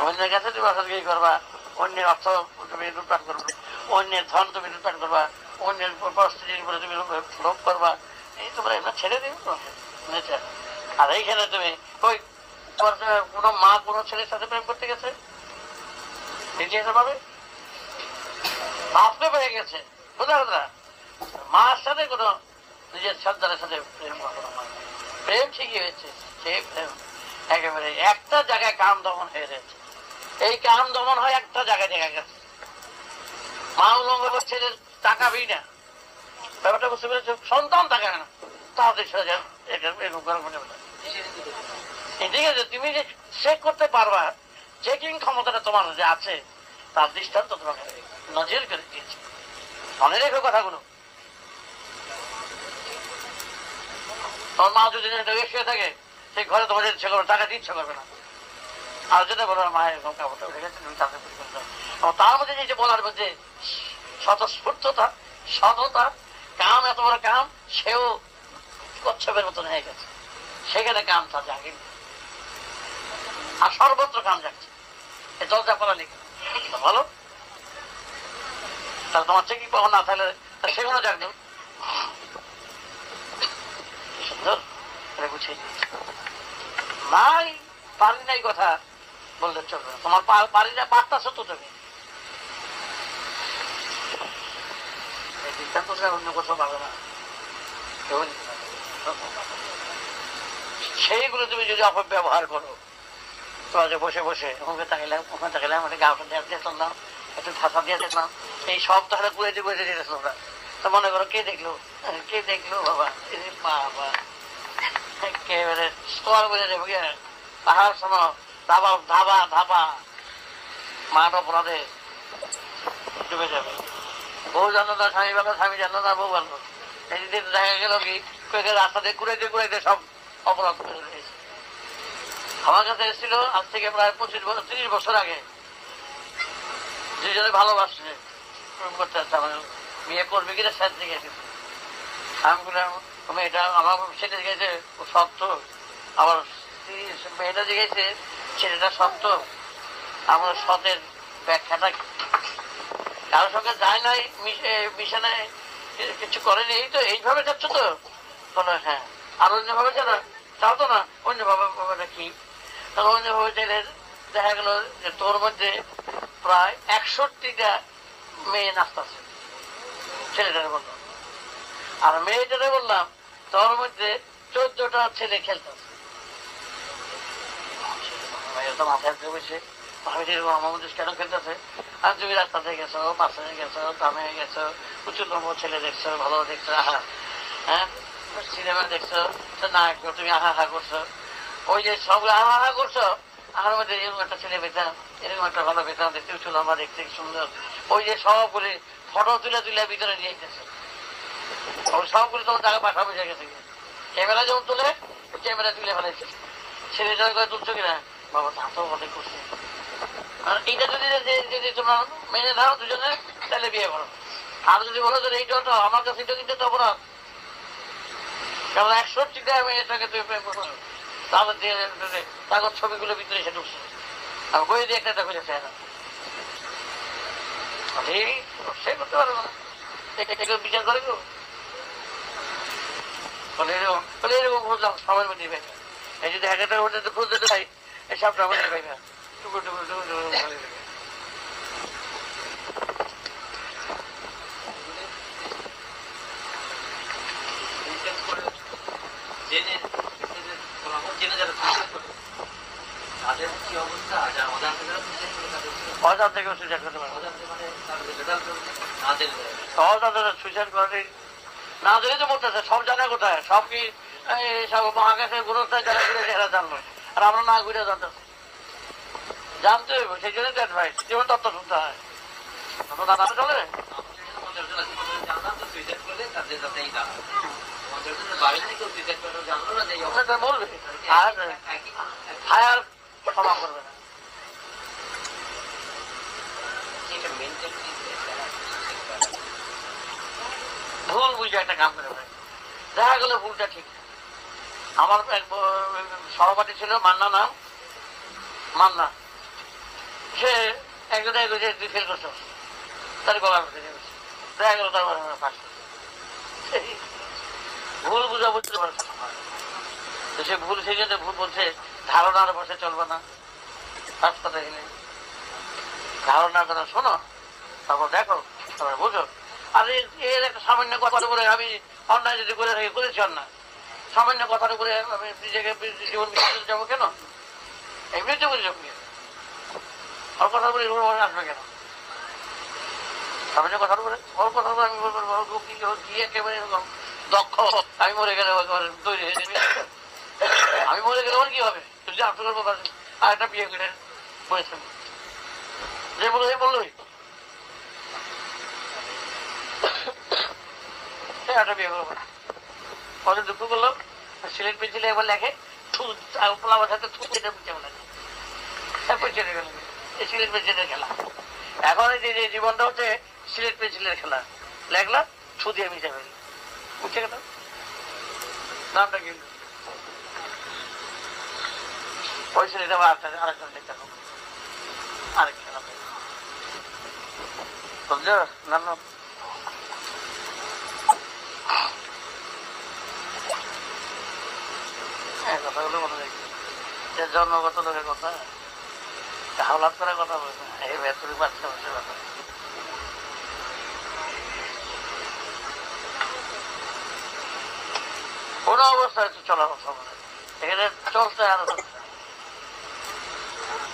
S1: অন্যের কাছে তুমি অসৎগিরি করবা, অন্যের অর্থ তুমি লুটপাট করবে, অন্যের ধন তুমি লুটপাট করবা, অন্যের পরিস্থিতির উপরে তুমি লোভ করবা, এই তোমরা এমনি ছেড়ে দিবে। আর এইখানে তুমি ওই কোনো মা কোনো ছেলের সাথে প্রেম করতে গেছে, ইতিহাসে পাবে বাপকে পেয়ে গেছে, কোথা কোথা মার সাথে কোনো নিজের সন্তানের সাথে প্রেম করবো না। প্রেম ঠিকই হয়েছে, সেই প্রেম একেবারে একটা জায়গায় কাম দমন হয়ে রয়েছে। এই কাম দমন হয় একটা জায়গায় দেখা গেছে, মা উলঙ্গ ছেলের তাকাবেই না, ব্যাপারটা বুঝতে পেরেছ? সন্তান তাকাবে না, তাড়াতাড়ি সরে যান, এরকম ঠিক আছে। তুমি যে চেক করতে পারবা, চেকিং ক্ষমতাটা তোমার যে আছে, তার দৃষ্টান্ত তোমাকে নজর করে দিয়েছে। মনে রেখো কথাগুলো। তোমার মা যদি শুয়ে থাকে, সেই ঘরে তোমাদের ইচ্ছে করবে, টাকা দিয়ে ইচ্ছে করবে না। আর যেটা বলো মায়ের কাপড়টা উঠে গেছে, তুমি তাদের তার মধ্যে যে বলার মধ্যে স্বতঃস্ফূর্ততা, সততা, কাম, এত বড় কাম, সেও কচ্ছপের মতন হয়ে গেছে, সেখানে কাম তা জাগেনি, আর সর্বত্র কাম যাচ্ছে। এই দরজা পড়া লিখে বলো, তাহলে তোমার চেকিং পাবো না, তাহলে সেখানে জাগবে। সুন্দর গুছিয়ে দিয়েছে। নাই পারি নাই কথা বললে চলবে না, তোমার পারি না পারতাছো তো তুমি। এই দৃষ্টান্ত অন্য কোথাও পাবে না, সেইগুলো তুমি যদি অপব্যবহার করো, তোমার যে বসে বসে ওখানে তাকাইলাম ওখানে তাকাইলাম, একটা গাওটা দিয়ে দিয়েছিলাম, একটু ঠাসা দিয়ে দেখলাম, এই সব তাহলে পুড়ে দিয়ে বসে দিয়েছিল ওরা। তো মনে করো কে দেখলো, কে দেখলো বাবা, বাবা একেবারে স্টোর বলে যাবো গিয়ে পাহাড় শোনো, ধাবা ধাবা ধাবা মাঠ অপরাধে ডুবে যাবে। বউ জানো না স্বামী ভালো, স্বামী জানো না বউ ভালো। এই দিন দেখা গেল কি রাস্তা দিয়ে ঘুরাইতে ঘুরাইতে সব অপরাধ করে রয়েছে। আমার কাছে এসেছিল আজ থেকে প্রায় 25 বছর 30 বছর আগে দুজনে ভালোবাসছে, প্রেম করতে আসছে, আমার বিয়ে করবে কিনা স্যার দিকে গেছে। আমি বললাম তুমি এটা আমার ছেলে গেছে ও সত্য, আবার মেয়েটা জিজ্ঞেসে ছেলেটা সত্য, আমার সতের ব্যাখ্যাটা কি? কারোর সঙ্গে যায় নাই, মিশে নাই, কিছু করেনি, এই তো এইভাবে যাচ্ছ তো? বলো হ্যাঁ। আর অন্যভাবে যারা চাও তো না, অন্যভাবে ভাবেটা কি? তখন অন্যভাবে চাইলে দেখা গেল যে তোর মধ্যে প্রায় 61টা মেয়ে নাচতেছে, ছেলেটারে বললাম। আর মেয়েটারে বললাম তোর মধ্যে 14টা ছেলে খেলতেছে। মাথায় বসে ভাবি আমাদের কেন খেলতেছে? আর তুমি রাস্তাতে গেছো, পাশে গেছো, দামে গেছো, প্রচুর নম্বর ছেলে দেখছো, ভালো দেখছো, আহা হ্যাঁ সিনেমা দেখছো, না তুমি আহা হা করছো, ওই যে সবগুলো আহা হা করছো, আমার মধ্যে এরকম একটা ছেলে পেতাম, এরকম একটা ভালো পেতাম, দেখতে উঁচু লম্বা, দেখতে সুন্দর, ওই যে সবগুলি ফটো তুলে তুলে ভিতরে নিয়ে গেছে, ওই সবগুলি তোমার টাকা পাঠা বুঝে গেছে। ক্যামেরা যখন তুলে ক্যামেরা তুলে ফেলাইছে, ছেলেটার করে তুলছো কিনা বাবা তা তো অনেক করছে। আর এইটা যদি যদি তোমরা মেনে নাও দুজনে তাহলে বিয়ে করো, আর যদি বলো যে এইটা আমার কাছে এটা কিন্তু তো অপরাধ, কারণ 61টা মেয়েটাকে তুমি প্রেম করো, তাহলে তারপর ছবিগুলো ভিতরে এসে ঢুকছে, আর বই দিয়ে একটা খুঁজেছে এরা সে করতে পারবো না, কেউ বিচার করে কেউ এরকম খুঁজলাম সবার মধ্যে পাইবে। এই যদি 1,000টার মধ্যে খুঁজতে চাই এই সবটার মধ্যে পাইবে, টুকু টুকু টুকু টুকু অজার থেকেও সুইসাইড করতে পারবো, অজার সুইসাইড করে না দিলে তো মরতেছে, সব জায়গা কোথায়, সব কি সব মহাকাশের গুরুত্বায় যারা ঘুরেছে এরা জানলো, আর আমরা না ঘুরে জানতেছি, জানতে হইব, সেই জন্য অ্যাডভাইস যেমন তত্ত্ব শুনতে হয়, দাদা চলে বলবে আর ফায়ার ক্ষমা করবে না। ভুল বুঝে একটা কাম করে ভাই, দেখা গেল ভুলটা ঠিক। আমার এক সহপাঠী ছিল মান্না নাম, মান্না, সে একজনে তুই ফেল করছো, তার গলার মধ্যে দেখা গেল তার ফাঁস ভুল বুঝা বুঝতে পারছে, সে ভুল সেই জন্য ভুল বলছে ধারণার বসে চলবে না, রাস্তাটা গেলে ধারণার কথা শোনো, তারপর দেখো, তারপর বুঝো। আর এর একটা সামান্য কথার উপরে আমি অন্যায় যদি করে থাকি, করেছি অন্যায়, সামান্য কথার উপরে আমি নিজেকে জীবন বিসর্জন যাবো কেন? এমনিতে বলে যাবো, ওর কথার উপরে আসবে কেন? সামান্য কথার উপরে ওর কথার উপরে আমি বলবো কি একেবারে দক্ষ, আমি মরে গেলে তৈরি হয়ে যাবে, আমি মরে গেলে ওর কি হবে? যদি আত্ম করবো আর একটা বিয়ে করে বলেছেন যে বললো এই বললোই একটা বিয়ে করবো, কত দুঃখ করলো, সিলেট পেন্সিলে একবার লেখে পোলাবার সাথে এটা বুঝতে পারে চলে গেল, এই সিলেট পেন্সিলের খেলা। এখন এই যে জীবনটা হচ্ছে সিলেট পেন্সিলের খেলা, লেখলা ছু দিয়ে মিশে ফেলি, বুঝছে কেন নামটা কি ওই সিলেট আবার আরেকজন দেখতে হবে, আরেক খেলা বুঝলো নাম কথাগুলো মনে রাখবে, যে জন্মগত লোকের কথা হাওলাত করে কথা বলবে, এই ভেতরে বাচ্চা বসে কথা কোন অবস্থায় তো চলার কথা বলে, এখানে চলতে আরো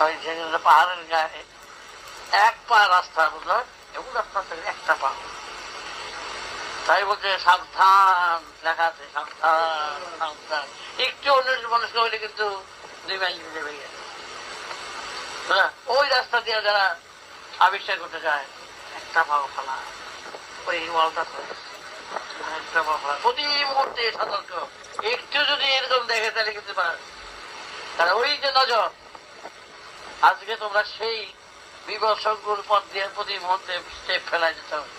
S1: ওই যে পাহাড়ের গায়ে এক পা রাস্তা বুঝলো, এমন রাস্তা থেকে একটা পা, তাই বলছে সাবধান, লেখা আছে সাবধান সাবধান, একটু অন্য মানুষকে হইলে কিন্তু 2 মাইল দিতে পেরে গেছে। ওই রাস্তা দিয়ে যারা আবিষ্কার করতে চায় একটা পাও ফেলা, ওই ওয়ালটা একটা পাও ফেলা, প্রতি মুহূর্তে সতর্ক, একটু যদি এরকম দেখে তাহলে কিন্তু পারে, কারণ ওই যে নজর, আজকে তোমরা সেই বিভৎসগুর পথ দিয়ে প্রতি মুহূর্তে স্টেপ ফেলাই দিতে হবে।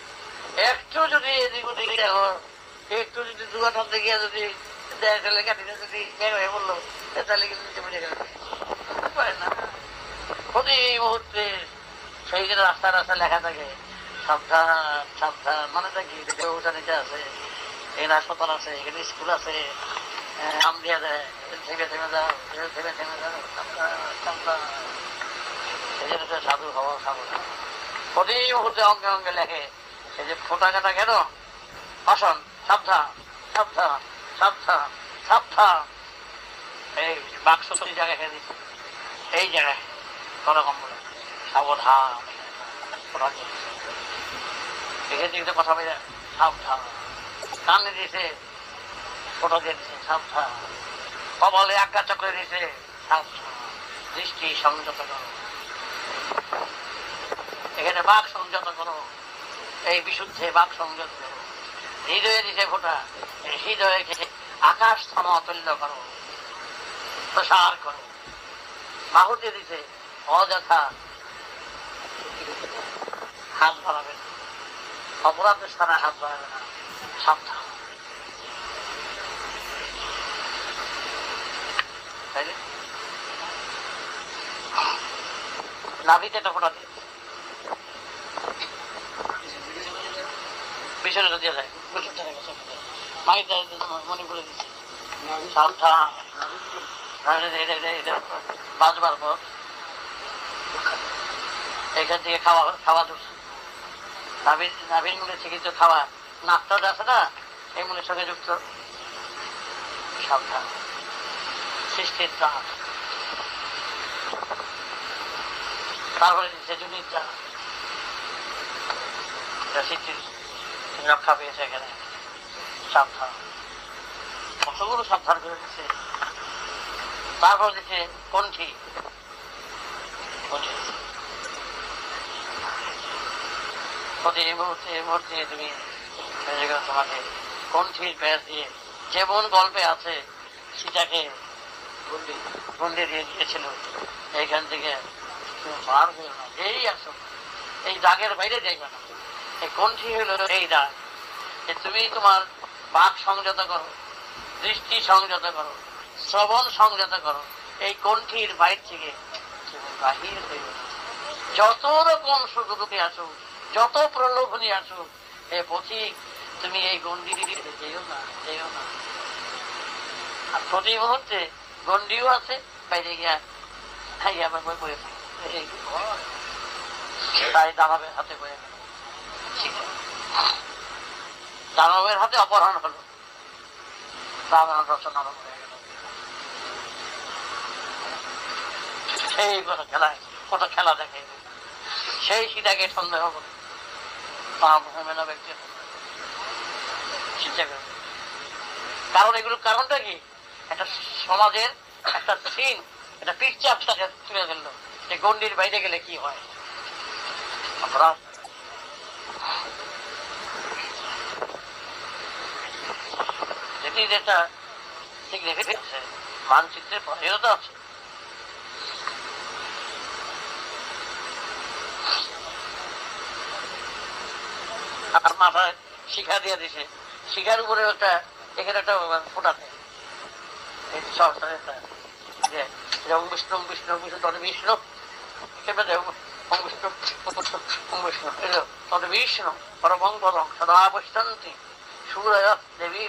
S1: একটু যদি এদিক ওদিক দেখো, একটু যদি দুর্ঘটনাতে গিয়ে যদি দেখা কাটিটা যদি হয়ে বললো, তাহলে কিন্তু নিচে পড়ে গেল পারে না। প্রতি মুহূর্তে সেই যে রাস্তায় রাস্তায় লেখা থাকে সাবধান সাবধান, মানে থাকি ওটা নিচে আছে, এখানে হাসপাতাল আছে, এখানে স্কুল আছে, নাম দিয়ে দেয়, থেমে থেমে যাও, থেমে থেমে যাও, সাবধান সাবধান। সেই জন্য সাধু হওয়া সাবধান। প্রতি মুহূর্তে অঙ্গে অঙ্গে লেখে, এই যে ফোটা কাটা কেন আসন, সাবধান সাবধান সাবধান সাবধান। এই বাক্স এই জায়গায় খেয়ে দিচ্ছে, এই জায়গায় কোনরকম বলে সাবধান। দেখে দেখতে কথা বলে সাবধান, কানে দিয়েছে ফোটো দিয়ে দিচ্ছে সাবধান, কবলে আজ্ঞা চক্রে দিয়েছে সাবধান। দৃষ্টি সংযত করো, এখানে বাক সংযত করো, এই বিশুদ্ধে বাক সংযত করো। হৃদয়ে দিছে ফোটা, হৃদয়ে আকাশ সমতুল্য করো, প্রসার করো। বাহুতে দিছে অযথা হাত বাড়াবে না, অপরাধের স্থানে হাত বাড়াবে না, সাবধান। নাভিতে একটা ফোটা দিয়ে পিছনে দিয়ে যায়, মনে করে দিচ্ছে সাবধান। বাঁচবার পর এখান থেকে খাওয়া খাওয়া ধরছে, নাভির মূলে থেকে তো খাওয়া নাকটা আছে না, এই মূলের সঙ্গে যুক্ত। সাবধান, সৃষ্টির প্রাণ। তারপরে দিচ্ছে জুনিটা, সৃষ্টির রক্ষা পেয়েছে এখানে, সাবধান। কতগুলো সাবধান করে দিচ্ছে। তারপর দিচ্ছে কণ্ঠি, প্রতি মুহূর্তে মুহূর্তে তুমি তোমাকে কণ্ঠির ব্যাস দিয়ে, যেমন গল্পে আছে সীতাকে গন্ডি দিয়ে দিয়েছিল, এইখান থেকে তুমি বার হয়ে না, এই আসো, এই দাগের বাইরে যাইবে না। এই কণ্ঠি হইল এই দাগ, যে তুমি তোমার বাক সংযত করো, দৃষ্টি সংযত করো, শ্রবণ সংযত করো, এই কণ্ঠির বাইর থেকে তুমি বাহির হইবে না। যত রকম সুখদুঃখে আসো, যত প্রলোভনী আসো, এ পথিক তুমি এই গন্ডি যেও না, যেও না। আর প্রতি মুহূর্তে গন্ডিও আছে, বাইরে গিয়া খাইয়া আমার বই বয়ে তাই দানবের হাতে বয়ে গেল, দানবের হাতে অপহরণ হলো, রাবণ রচনা হয়ে গেল। সেই কত খেলা দেখে, সেই সীতাকে সন্দেহ করে মেনা ব্যক্তি চিন্তা করে। কারণ এগুলোর কারণটা কি, একটা সমাজের একটা সিন, একটা পিকচার তাকে তুলে ধরলো যে গন্ডির বাইরে গেলে কি হয়। অপরাধ যেটি যেটা সিগনিফিকেন্স মানচিত্রের প্রয়োজনতা আছে। আর মাথায় শিখা দিয়ে দিছে, শিখার উপরে একটা এখানে একটা ফোটা দেয়, বিষ্ণু বিষ্ণু বিষ্ণু তত বিষ্ণু বিষ্ণু তত বিষ্ণু পরমং পদং সদা পশ্যন্তি সূরয় দেবী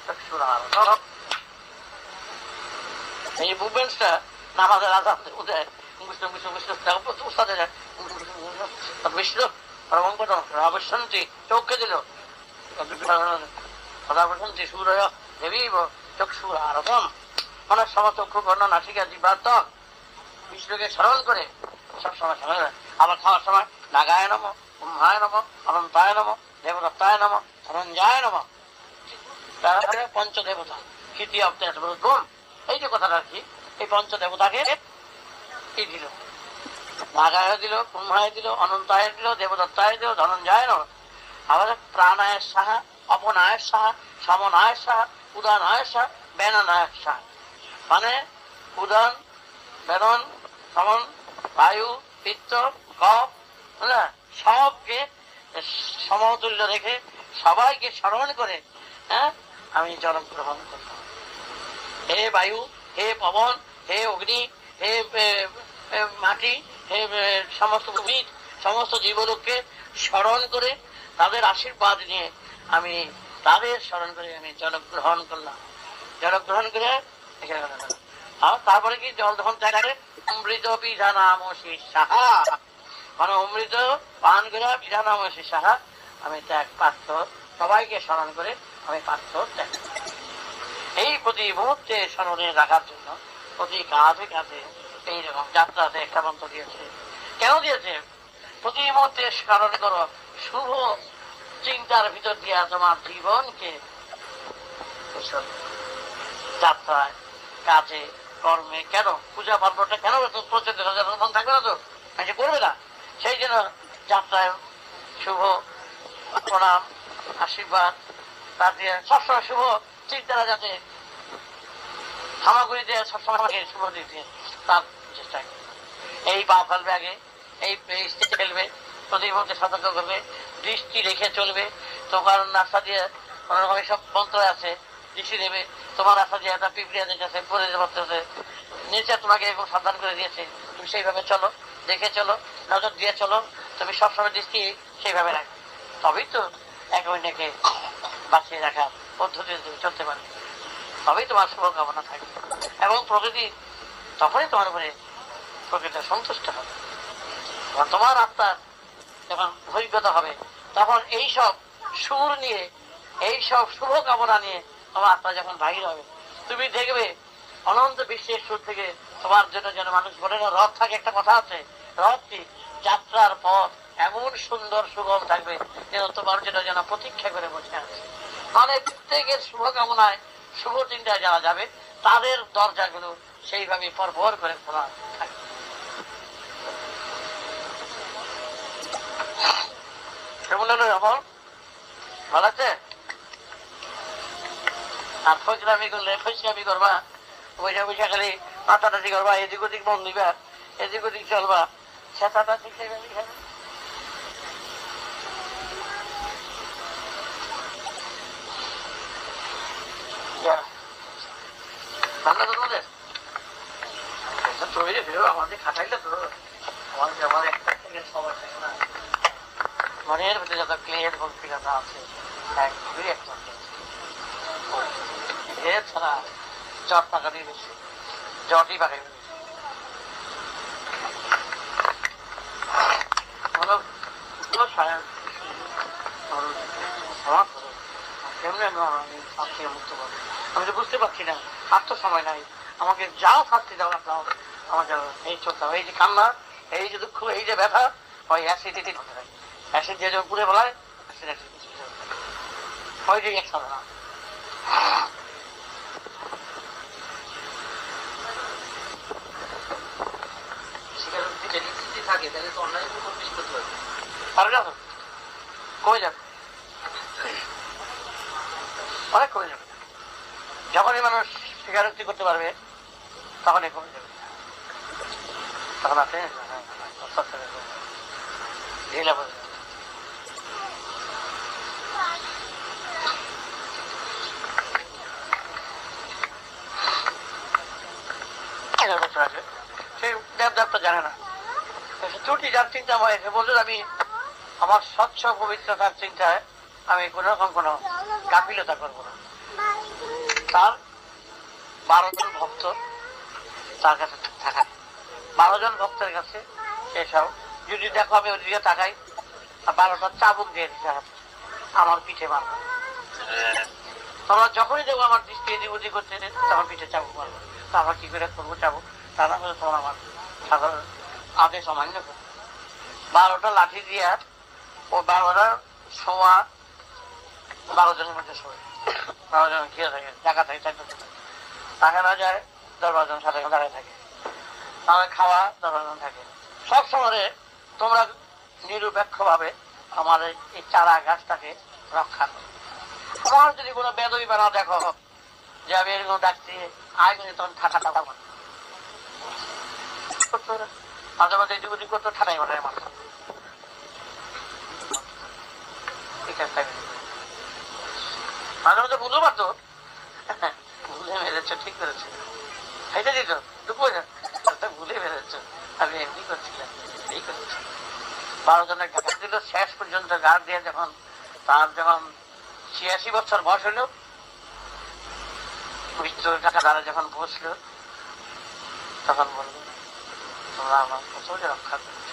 S1: চক্ষুরার। এই মুভমেন্টসটা নামাজের আজান উদয় বিষ্ণু বিষ্ণু বিষ্ণু উস্তাদের বিষ্ণু পরমং পদং সদা পশ্যন্তি চোখকে দিল সদা পশ্যন্তি সূরয় দেবী চক্ষুরারতম। অনেক সময় চক্ষু কর্ণ নাসিকা জিহ্বা বিষ্ণুকে স্মরণ করে সবসময় স্মরণ করে। আবার খাওয়ার সময় নাগায় নম, ব্রহ্মায় নম, অনন্তায় নম, দেবদত্তায় নম, ধনঞ্জয় নম। তারপরে পঞ্চদেবতা কীর্তি অব্দে গুণ, এই যে কথাটা আর কি, এই পঞ্চদেবতাকে কি দিল, নাগায় দিল, ব্রহ্মায় দিল, অনন্তায় দিল, দেবদত্তায় দিল, ধনঞ্জয় নম। আবার প্রাণায়ের সাহা, অপনায়ের সাহা, সমনায়ের সাহা, উদানায়ের সাহা, বেনানায়ের সাহা। মানে উদান, বেদন, সমন, বায়ু, পিত্ত, কফ, হ্যাঁ, সবকে সমতুল্য রেখে সবাইকে স্মরণ করে, হ্যাঁ, আমি জল গ্রহণ করলাম। হে বায়ু, হে পবন, হে অগ্নি, হে মাটি, হে সমস্ত উদ্ভিদ, সমস্ত জীবলোককে স্মরণ করে তাদের আশীর্বাদ নিয়ে আমি তাদের স্মরণ করে আমি জল গ্রহণ করলাম। জল গ্রহণ করে আর তারপরে কি জল যখন থাকে অমৃত বিধানামসি সাহা, মানে অমৃত পান করে বিধানামসি সাহা আমি ত্যাগ পাত্র, সবাইকে স্মরণ করে আমি পাত্র ত্যাগ। এই প্রতি মুহূর্তে স্মরণে রাখার জন্য প্রতি কাজে কাজে এইরকম যাত্রাতে একটা মন্ত্র দিয়েছে। কেন দিয়েছে? প্রতি মুহূর্তে স্মরণ করো, শুভ চিন্তার ভিতর দিয়া তোমার জীবনকে যাত্রায় কাজে কর্মে, কেন পূজা পার্বণটা কেন প্রচলিত মন থাকবে না, তো করবে না। সেই জন্য যাত্রায় শুভ প্রণাম আশীর্বাদ তার দিয়ে সবসময় শুভ চিন্তারা যাতে হামাগুড়ি দিয়ে সবসময় আমাকে শুভ দিতে তার চেষ্টা। এই পা ফেলবে আগে, এই স্টেজে ফেলবে, প্রতি মুহূর্তে সতর্ক করবে, দৃষ্টি রেখে চলবে। তোমার রাস্তা দিয়ে অন্যরকম সব মন্ত্র আছে, দৃষ্টি দেবে। তোমার রাস্তা দিয়ে একটা পিঁপড়িয়া দেখেছে, পরে পড়তেছে, নিচে তোমাকে এরকম সাবধান করে দিয়েছে, তুমি সেইভাবে চলো, দেখে চলো, নজর দিয়ে চলো, তুমি সবসময় দৃষ্টি সেইভাবে রাখবে। তবেই তো এক অন্যকে বাঁচিয়ে রাখার পদ্ধতিতে তুমি চলতে পারবে, তবেই তোমার শুভকামনা থাকবে। এবং প্রকৃতি তখনই তোমার উপরে প্রকৃতি সন্তুষ্ট হবে। তোমার আত্মার যখন অভিজ্ঞতা হবে তখন এইসব সুর নিয়ে, এইসব শুভকামনা নিয়ে তোমার আত্মা যখন বাহির হবে, তুমি দেখবে অনন্ত বিশ্বের সুর থেকে তোমার জন্য যেন মানুষ বলে না, রথ থাকে, একটা কথা আছে, রথটি যাত্রার পথ এমন সুন্দর সুগম থাকবে যেন তোমার জন্য যেন প্রতীক্ষা করে বসে আছে। মানে প্রত্যেকের শুভকামনায় শুভ চিন্তায় যারা যাবে তাদের দরজাগুলো সেইভাবে পরপর করে খোলা থাকবে। কেমন হলো এখন? ভালো আছে? আর ফজলামি করলে ফজলামি করবা, বৈশা বৈশা খালি মাথাটাটি করবা, এদিক ওদিক মন দিবা, এদিক ওদিক চলবা, সেটাটা ঠিক সেইভাবে খাবে। ঠান্ডা তো তোমাদের তৈরি ভেবে আমাদের খাটাইলে তো আমাদের আমার একটা সবার থাকে না, মনের ভিতরে যত ক্লিয়ার ভক্তিকতা আছে খুবই একটা এছাড়া জট পাকানি বেশি, জটই পাকাই বেশি। আমি তো বুঝতে পারছি না, আর তো সময় নাই, আমাকে যাও শাস্তি দাও আপনার, আমার যাও এই চলতে হবে। এই যে কান্না, এই যে দুঃখ, এই যে ব্যথা, ওই অ্যাসিডিটি হতে থাকে, অ্যাসিড দিয়ে যখন পুড়ে বলায় ওই যে এক সাধনা।
S2: থাকে তাহলে তো অনলাইনে বেশি করতে পারবে,
S1: পারবে না তো, কমে যাবে, অনেক কমে যাবে। যখনই মানুষ স্বীকারোক্তি করতে পারবে তখনই কমে যাবে। তখন আছে ঢিলা বোঝা যাবে। সেই দেবদেবতা জানে না, ত্রুটি যার চিন্তা হয়েছে বললে আমি আমার স্বচ্ছ পবিত্রতার চিন্তায় আমি কোন রকম কোন গাফিলতা করবো না। তার 12 জন ভক্ত তার কাছে থাকা, 12 জন ভক্তের কাছে এসব যদি দেখো আমি ওদিকে তাকাই 12টা চাবুক দিয়ে দিতে আমার পিঠে মারবো। তোমরা যখনই দেখবো আমার দৃষ্টি এদিক ওদিক করতে তখন পিঠে চাবুক মারবো। তা আমরা কি করে করবো চাবুক? তা না করে তোমরা আমার সাধারণ আদেশ অমান্য করো। 12টা লাঠি দিয়ে ও 12টা শোয়া 12 জনের মধ্যে শোয়, 12 জন ঘিরে থাকে, জায়গা থাকে, তাকে না যায় 10 জন সাথে দাঁড়ায় থাকে, তাহলে খাওয়া 10 জন থাকে। সব সময় তোমরা নিরপেক্ষ ভাবে আমার এই চারা গাছটাকে রক্ষা করো। তোমার যদি কোনো বেদবি বানা দেখো যে আমি এরকম ডাকছি আয় করে তখন ঠাটা মাঝে মাঝে এদিক ওদিক করতো, ঠাটাই মাঠায় মারতো। মাঝে মাঝে ভুলও পারতো, ভুলে মেরেছে, ঠিক করেছে, খাইতে দিত দুপুরে, ভুলে মেরেছে, আমি এমনি করছিলাম, এই করেছি। 12 জনের গার্ড দিল, শেষ পর্যন্ত গার্ড দিয়ে যখন তার যখন 86 বছর বয়স হলো, মৃত্যুর কাছে যখন বসলো, তখন বললো, তোমরা আমার প্রচুর রক্ষা করেছ।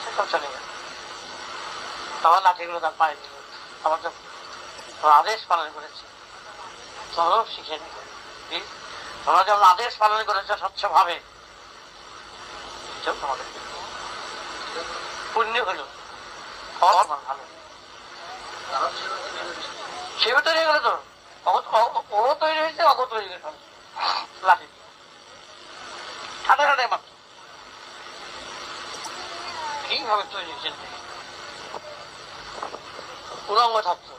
S1: সেসব চলে গেল। তখন লাঠিগুলো তার পায়ে দিল, আমার তো আদেশ পালন করেছে, তোমরাও শিখে নিবে, তোমরা যেমন আদেশ পালন করেছো স্বচ্ছভাবে, তোমাদের পুণ্য হলো, ভালো সেও তৈরি গেল। তো ও তৈরি হয়েছে, অগ তৈরি করে লাঠি ঠাটা ঠাটাই মাত্র কিভাবে তৈরি হয়েছেন, উলঙ্গ থাকতো,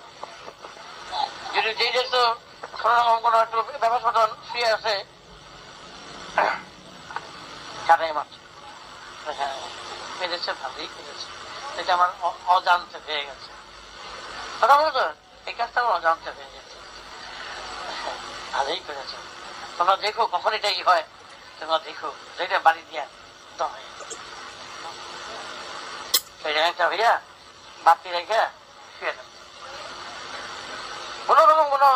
S1: যদি যে যেত কোনো একটু ব্যবস্থা শুয়ে আছে, ঠাটাই মাত্র। হ্যাঁ, পেরেছে, ভালোই পেরেছে, এটা আমার অজান্তে হয়ে গেছে। কথা বলতো, এই কাজটা আমার অজান্তে হয়ে গেছে, ভালোই করেছে। তোমরা দেখো কখন এটাই হয়, তোমরা দেখো যেটা বাড়ি দিয়া দমে সেই জায়গাটা হইয়া বাতি রেখে শুয়ে দেব। কোনো রকম কোনো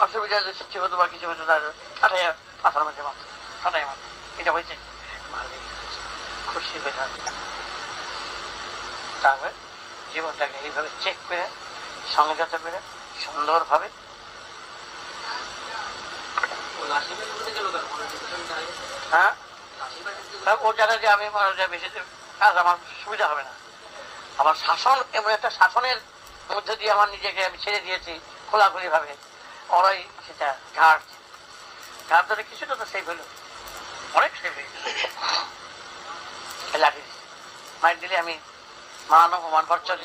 S1: অসুবিধা সৃষ্টি হতো বা কিছু হতো, তার ঠাটাই পাথার মধ্যে মাত্র, ঠাটাই মাত্র, এটা হয়েছে, ভালোই খুশি হয়ে থাকে। তারপরে জীবনটাকে এইভাবে চেক করে, সংযত করে, সুন্দরভাবে হ্যাঁ, ও জানে যে আমি বেশি কাজ আমার সুবিধা হবে না। আমার শাসন এমন একটা শাসনের মধ্যে দিয়ে আমার নিজেকে আমি ছেড়ে দিয়েছি খোলাখুলি ভাবে, ওরাই সেটা ঘাট ঘাট ধরে কিছুটা তো সেভ হলো, অনেক সেভ হয়ে গেল। লাঠি মাইর দিলে আমি মান অপমান ভরচর,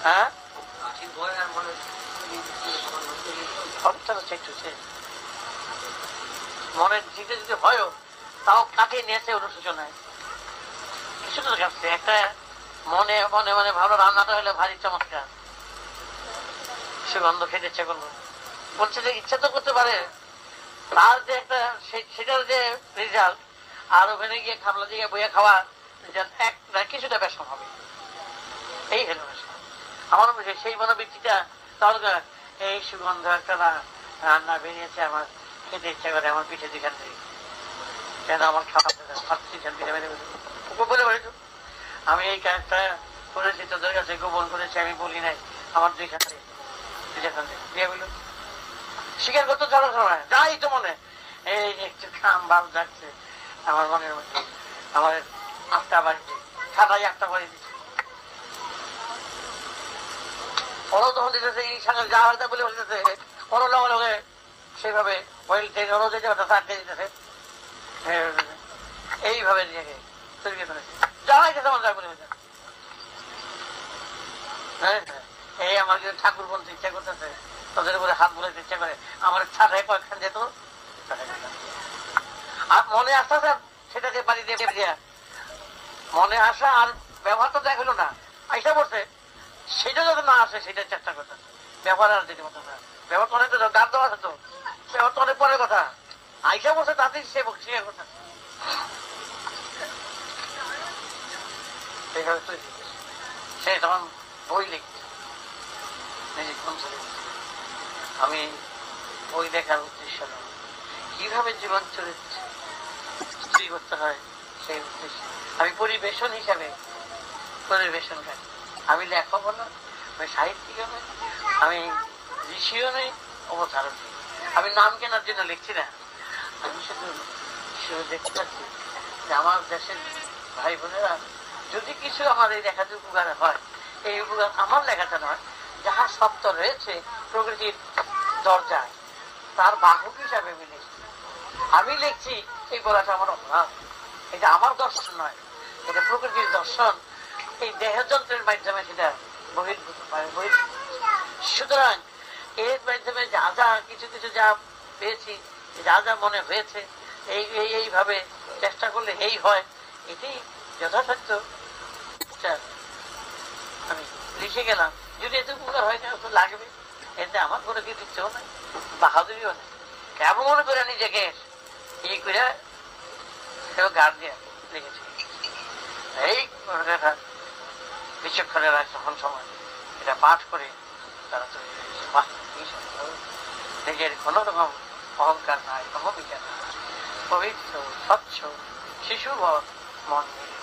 S1: হ্যাঁ মনের দিকে যদি হয় তাও কাটিয়ে নিয়েছে অনুশোচনায়, কিছুটা কাটছে। একটা মনে মনে মনে ভালো রান্নাটা হলে ভারী চমৎকার, সুগন্ধ খেতে ইচ্ছে করলো, বলছে যে ইচ্ছা তো করতে পারে, তার যে একটা সেটার যে রেজাল্ট, আর ওখানে গিয়ে খাবলা দিকে বইয়ে খাওয়া একটা কিছুটা বেশন হবে, এই হলো আমার মনে সেই মনোবৃত্তিটা। তাহলে এই সুগন্ধ একটা রান্না বেরিয়েছে, আমার খেতে ইচ্ছা করে, আমার পিঠে দিখান থেকে কেন আমার খাওয়া বলে বলেছ, আমি এই কাজটা করেছি, তোদের কাছে গোপন করেছি, আমি বলি নাই, আমার দুইখান থেকে দিয়ে বলল স্বীকার করতে চলার সময় যাই তো মনে এই একটু খাম ভাব যাচ্ছে আমার মনের মধ্যে, আমার আটটা বাড়িতে ঠাটাই একটা বাড়ি দিচ্ছে, ওরাও তখন দিতেছে এই সঙ্গে যা হয়তো বলে বলতেছে, ওরও লগে লগে সেইভাবে ওরও যেতে আটকে দিতেছে, এইভাবে নিজেকে তৈরি করেছে, যা হয়েছে তেমন যা বলে হ্যাঁ। এই আমার যদি ঠাকুর বলতে ইচ্ছা করতেছে, তাদের উপরে হাত বলাইতে ইচ্ছা করে, আমার ছাড়াই কয়েকখান যেত, আর মনে আসতেছে সেটাকে বাড়ি দিয়ে দিয়া মনে আসা আর ব্যবহার তো দেখালো না, আইসা বলছে সেটা যাতে না আসে সেটার চেষ্টা করতে, ব্যবহার আর যেতে পারতো না, ব্যবহার তো অনেক গান দেওয়া আছে তো, ব্যবহার তো অনেক পরের কথা, আইসা বলছে তাতেই সে বক্সিয়া কথা, এইভাবে তৈরি সে তখন বই লিখছে। আমি বই দেখার উদ্দেশ্য নয়, কিভাবে জীবন চলেছে করতে হয় সেই উদ্দেশ্যে আমি পরিবেশন হিসাবে পরিবেশনকারী, আমি লেখকও না, আমি সাহিত্যিকও নই, আমি ঋষিও নেই, অবতারও নেই, আমি নাম কেনার জন্য লিখছি না, আমি শুধু দেখতে পাচ্ছি যে আমার দেশের ভাই বোনেরা যদি কিছু আমার এই লেখাতে উপকার হয়, এই উপকার আমার লেখাটা নয়, যাহা সত্য রয়েছে প্রকৃতির দরজায় তার বাহক হিসাবে আমি লিখছি, আমি লিখছি এই বলাটা আমার অভাব, এটা আমার দর্শন নয়, এটা প্রকৃতির দর্শন, এই দেহযন্ত্রের মাধ্যমে সেটা বহির্ভূত পারে। সুতরাং এর মাধ্যমে যা যা কিছু কিছু যা পেয়েছি যা যা মনে হয়েছে এইভাবে চেষ্টা করলে এই হয়, এটি যথাসাধ্য আমি লিখে গেলাম। যদি এত উপকার হয় না তো লাগবে, এতে আমার কোনো কৃতিত্ব নেই, বাহাদুরিও নেই। কেমন মনে করে নিজেকে এই করে গান দিয়ে লিখেছি। এই বিচক্ষণেরা তখন সময় এটা পাঠ করে তারা তৈরি হয়েছে। বাহ, কি সুন্দর! নিজের কোনো রকম অহংকার নাই, অহমিকা নাই, পবিত্র স্বচ্ছ শিশুবৎ মন নিয়ে।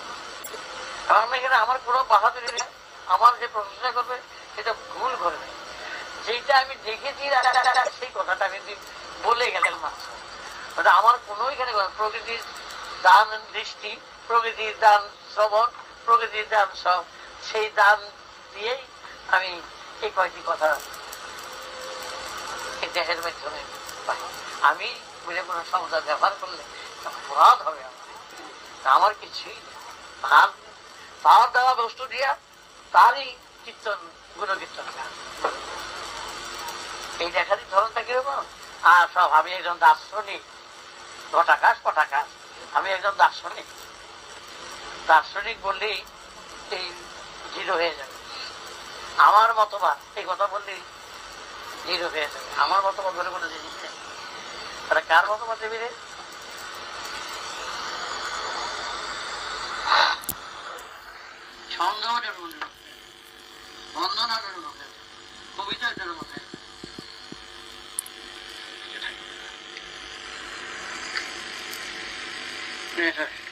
S1: কারণ এখানে আমার কোনো বাহাদুরি নেই, আমার যে প্রশংসা করবে সেটা ভুল করবে। যেটা আমি দেখেছি সেই কথাটা আমি বলে গেলেন মাত্র, ওটা আমার কোনো এখানে প্রকৃতির দান দৃষ্টি, প্রকৃতির দান শ্রবণ, প্রকৃতির দান সব, সেই দান দিয়েই আমি এই কয়েকটি কথা এই দেহের মাধ্যমে পাই। আমি বলে কোনো সংসার ব্যবহার করলে অপরাধ হবে আমার কিছুই নেই। তার দেওয়া বস্তু দিয়া তারই কীর্তন, গুণকীর্তন গান, এই দেখারই ধরনটা কিরকম। আর সব আমি একজন দার্শনিক, ঘটাকাশ পটাকাশ, আমি একজন দার্শনিক। দার্শনিক বললেই এই জিরো হয়ে যাবে। আমার মতবাদ এই কথা বললেই জিরো হয়ে যাবে। আমার মতবাদ বলে কোনো জিনিস নেই। তারা কার মতবাদ দেবে রে? সন্দেহ জন্ম, বন্দনা জন্ম, কবিতার জন্ম। Yes, sir.